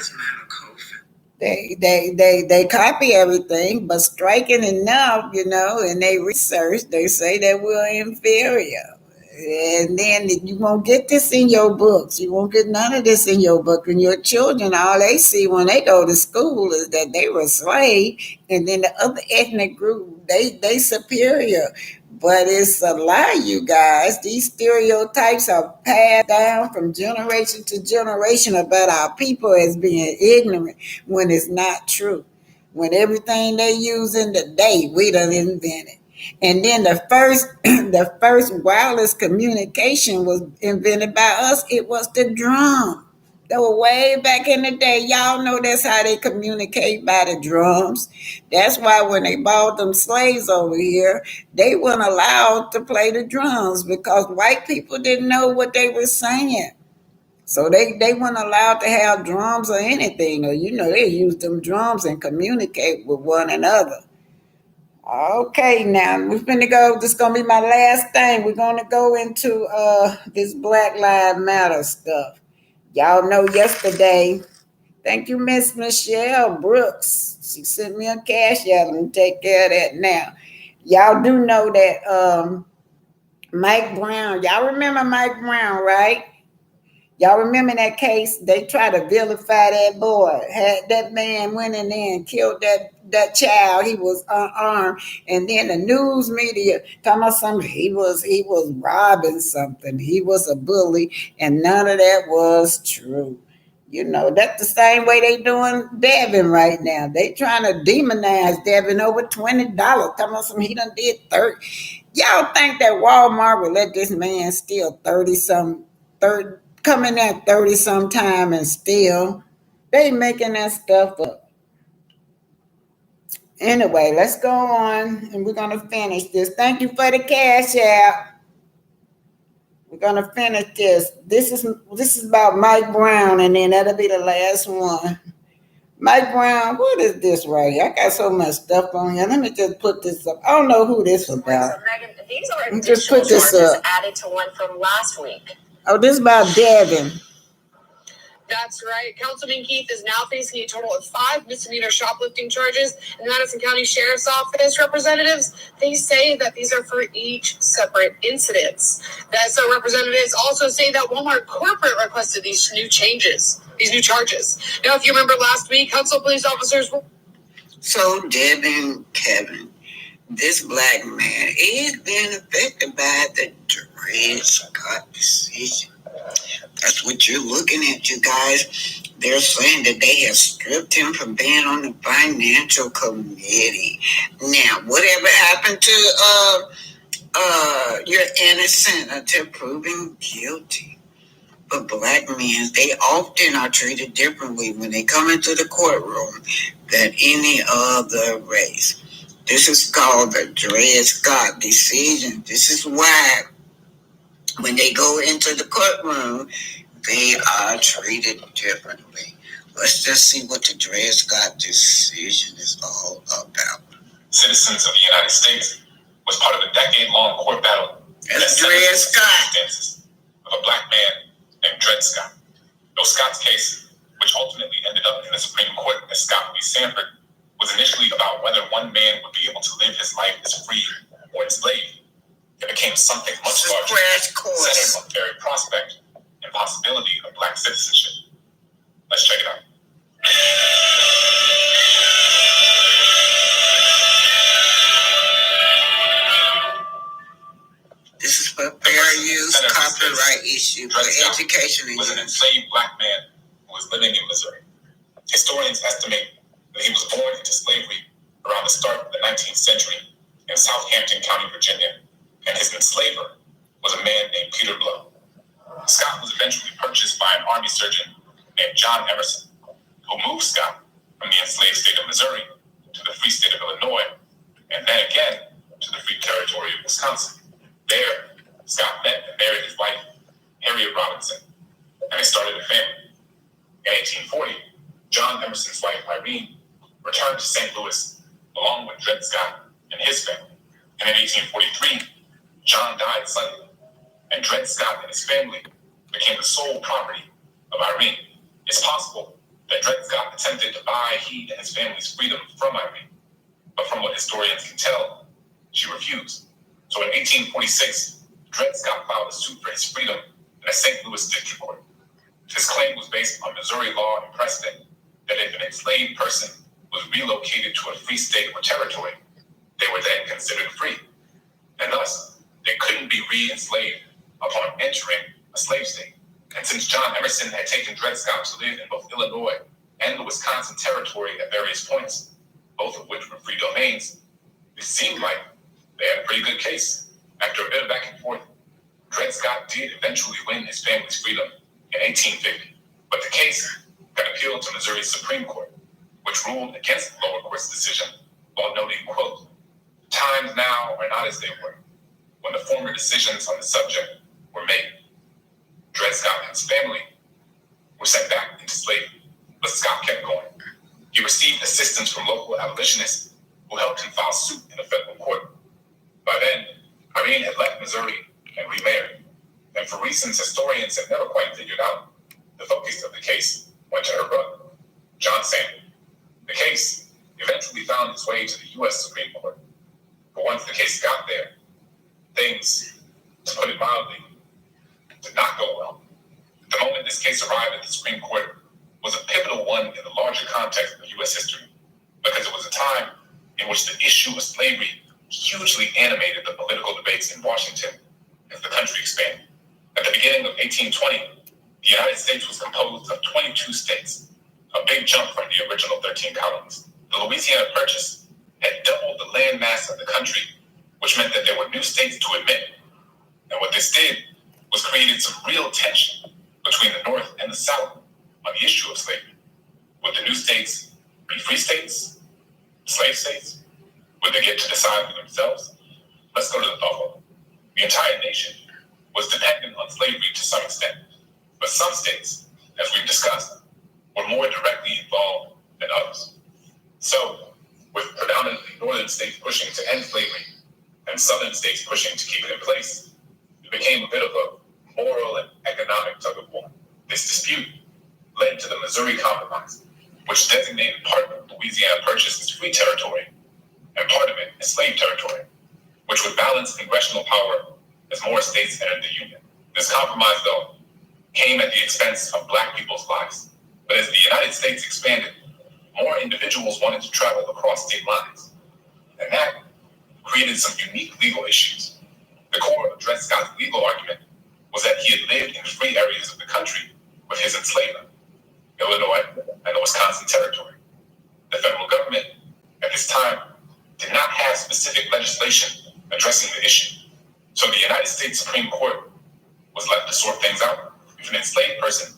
They copy everything, but striking enough, and they research, they say that we're inferior. And then you won't get this in your books. You won't get none of this in your book. And your children, all they see when they go to school is that they were slaves, and then the other ethnic group, they superior. But it's a lie, you guys. These stereotypes are passed down from generation to generation about our people as being ignorant when it's not true. When everything they use in the day, we done invented. And then the first the first wireless communication was invented by us. It was the drum. They were way back in the day. Y'all know that's how they communicate, by the drums. That's why when they brought them slaves over here, they weren't allowed to play the drums because white people didn't know what they were saying. So they weren't allowed to have drums or anything. Or they use them drums and communicate with one another. Okay, now we're finna go. This is gonna be my last thing. We're gonna go into this Black Lives Matter stuff. Y'all know yesterday. Thank you, Miss Michelle Brooks. She sent me a cash out. Let me take care of that now. Y'all do know that Mike Brown. Y'all remember Mike Brown, right? Y'all remember that case? They tried to vilify that boy. Had that man went in there and killed that child. He was unarmed, and then the news media talking about something. He was robbing something. He was a bully, and none of that was true. That's the same way they doing Devin right now. They trying to demonize Devin over $20. Talking about something he done did 30. Y'all think that Walmart would let this man steal 30 some 30? Come in at 30 sometime and still they making that stuff up. Anyway, let's go on and we're gonna finish this. Thank you for the cash out. We're gonna finish this. This is about Mike Brown, and then that'll be the last one. Mike Brown, what is this right here? I got so much stuff on here. Let me just put this up. I don't know who this is about. So Megan, these are additional charges added to one from last week. Oh, this is about Devin. That's right. Councilman Keith is now facing a total of 5 misdemeanor shoplifting charges in the Madison County Sheriff's Office. Representatives, they say that these are for each separate incidents. So representatives also say that Walmart corporate requested these new charges. Now, if you remember last week, Council police officers were... So, Devin Kevin, this black man is being affected by the Dred Scott decision. That's what you're looking at, you guys. They're saying that they have stripped him from being on the financial committee. Now, whatever happened to you're innocent until proven guilty. But black men, they often are treated differently when they come into the courtroom than any other race. This is called the Dred Scott decision. This is why when they go into the courtroom, they are treated differently. Let's just see what the Dred Scott decision is all about. Citizens of the United States was part of a decade-long court battle. That's Dred Scott. Of a black man named Dred Scott. Though Scott's case, which ultimately ended up in the Supreme Court as Scott v. Sanford, was initially about whether one man would be able to live his life as free or enslaved. It became something much larger, centered on the very prospect and possibility of black citizenship. Let's check it out. This is for fair use, copyright issue, for education and was an enslaved black man who was living in Missouri. Historians estimate that he was born into slavery around the start of the 19th century in Southampton County, Virginia, and his enslaver was a man named Peter Blow. Scott was eventually purchased by an army surgeon named John Emerson, who moved Scott from the enslaved state of Missouri to the free state of Illinois, and then again to the free territory of Wisconsin. There, Scott met and married his wife, Harriet Robinson, and they started a family. In 1840, John Emerson's wife, Irene, returned to St. Louis along with Dred Scott and his family. And in 1843, John died suddenly, and Dred Scott and his family became the sole property of Irene. It's possible that Dred Scott attempted to buy he and his family's freedom from Irene, but from what historians can tell, she refused. So in 1846, Dred Scott filed a suit for his freedom in a St. Louis district court. His claim was based on Missouri law and precedent that if an enslaved person was relocated to a free state or territory, they were then considered free, and thus they couldn't be re-enslaved upon entering a slave state. And since John Emerson had taken Dred Scott to live in both Illinois and the Wisconsin territory at various points, both of which were free domains, it seemed like they had a pretty good case. After a bit of back and forth, Dred Scott did eventually win his family's freedom in 1850, but the case got appealed to Missouri's Supreme Court, which ruled against the lower court's decision while noting, quote, "Times now are not as they were when the former decisions on the subject were made." Dred Scott and his family were sent back into slavery, but Scott kept going. He received assistance from local abolitionists who helped him file suit in a federal court. By then, Irene had left Missouri and remarried, and for reasons historians have never quite figured out, the focus of the case went to her brother, John Sander. The case eventually found its way to the U.S. Supreme Court, but once the case got there, things, to put it mildly, did not go well. The moment this case arrived at the Supreme Court was a pivotal one in the larger context of U.S. history, because it was a time in which the issue of slavery hugely animated the political debates in Washington as the country expanded. At the beginning of 1820, the United States was composed of 22 states, a big jump from the original 13 colonies. The Louisiana Purchase had doubled the land mass of the country, which meant that there were new states to admit. And what this did was created some real tension between the North and the South on the issue of slavery. Would the new states be free states? Slave states? Would they get to decide for themselves? Let's go to the thought bubble. The entire nation was dependent on slavery to some extent, but some states, as we've discussed, were more directly involved than others. So, with predominantly northern states pushing to end slavery and southern states pushing to keep it in place, it became a bit of a moral and economic tug of war. This dispute led to the Missouri Compromise, which designated part of Louisiana Purchase as free territory and part of it as slave territory, which would balance congressional power as more states entered the Union. This compromise, though, came at the expense of Black people's lives. But as the United States expanded, more individuals wanted to travel across state lines, and that created some unique legal issues. The core of Dred Scott's legal argument was that he had lived in free areas of the country with his enslaver, Illinois and the Wisconsin territory. The federal government at this time did not have specific legislation addressing the issue. So the United States Supreme Court was left to sort things out. If an enslaved person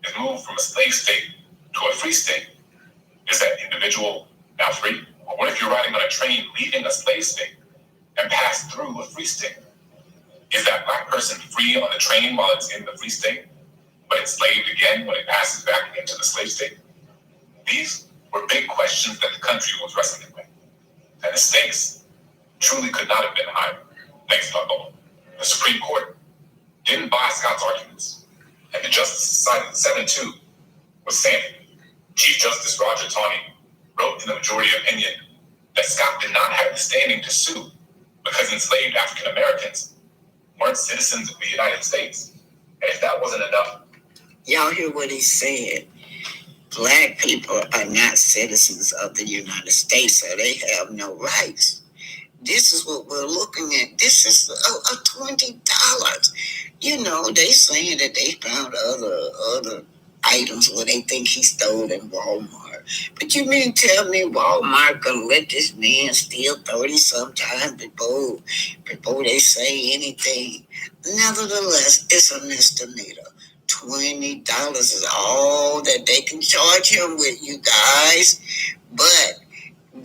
is moved from a slave state to a free state, is that individual now free? Or what if you're riding on a train leaving a slave state and pass through a free state? Is that Black person free on the train while it's in the free state, but enslaved again when it passes back into the slave state? These were big questions that the country was wrestling with, and the stakes truly could not have been higher. Thanks, Buckle. The Supreme Court didn't buy Scott's arguments, and the justices sided 7-2 with Sander. Chief Justice Roger Taney wrote in the majority opinion that Scott did not have the standing to sue because enslaved African Americans weren't citizens of the United States. And if that wasn't enough, y'all hear what he said? Black people are not citizens of the United States, so they have no rights. This is what we're looking at. This is a $20. You know, they saying that they found other items where they think he stole in Walmart. But you mean tell me Walmart gonna let this man steal 30 sometimes before they say anything? Nevertheless, it's a misdemeanor. $20 is all that they can charge him with, you guys. But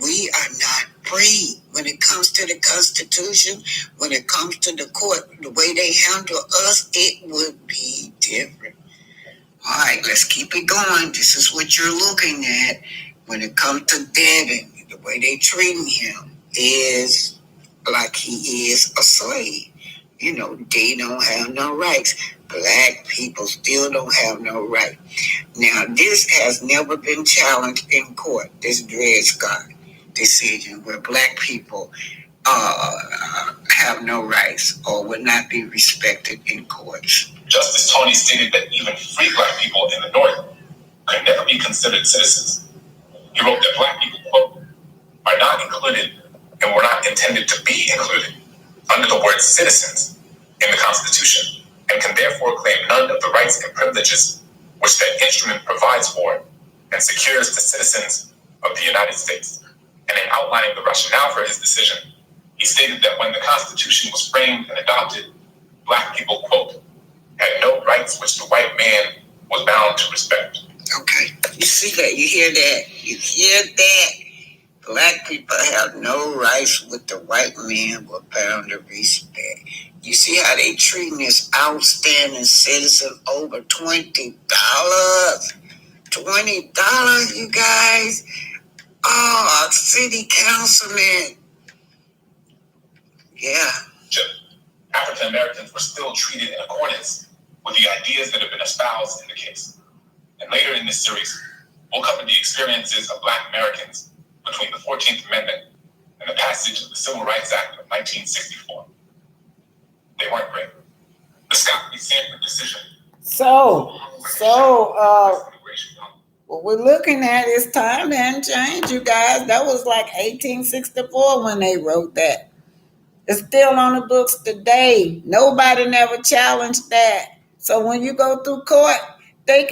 we are not free. When it comes to the Constitution, when it comes to the court, the way they handle us, it would be different. All right, let's keep it going. This is what you're looking at. When it comes to Devin, the way they treating him is like he is a slave. You know, they don't have no rights. Black people still don't have no right. Now, this has never been challenged in court, this Dred Scott decision where black people have no rights or would not be respected in courts. Justice Tony stated that even free black people in the North could never be considered citizens. He wrote that black people, quote, are not included and were not intended to be included under the word citizens in the Constitution and can therefore claim none of the rights and privileges which that instrument provides for and secures to citizens of the United States. And in outlining the rationale for his decision, he stated that when the Constitution was framed and adopted, black people, quote, had no rights which the white man was bound to respect. Okay, you see that? You hear that? You hear that? Black people have no rights which the white man was bound to respect. You see how they treating this outstanding citizen over $20? $20, you guys? Oh, city councilman. Yeah. African Americans were still treated in accordance with the ideas that have been espoused in the case. And later in this series, we'll cover the experiences of black Americans between the 14th Amendment and the passage of the Civil Rights Act of 1964. They weren't great. The Scott v. Sanford decision. What we're looking at is time and change, you guys. That was like 1864 when they wrote that. It's still on the books today. Nobody never challenged that. So when you go through court, they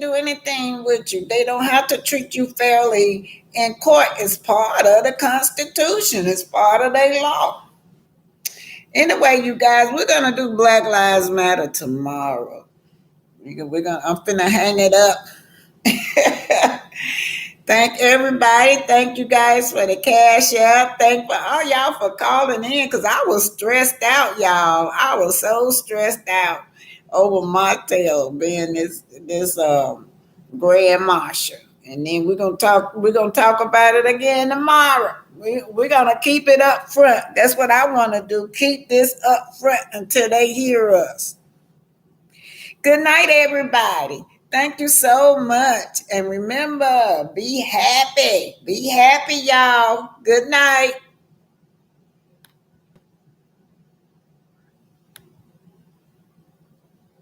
do anything with you. They don't have to treat you fairly in court. It's part of the Constitution. It's part of their law. Anyway, you guys, we're gonna do Black Lives Matter tomorrow. I'm finna hang it up. Thank everybody. Thank you guys for the cash app. Thank for all y'all for calling in because I was stressed out, y'all. I was so stressed out over Martell being this grand marshal. And then we're gonna talk about it again tomorrow. We're gonna keep it up front. That's what I want to do. Keep this up front until they hear us. Good night, everybody. Thank you so much. And remember, be happy. Be happy, y'all. Good night.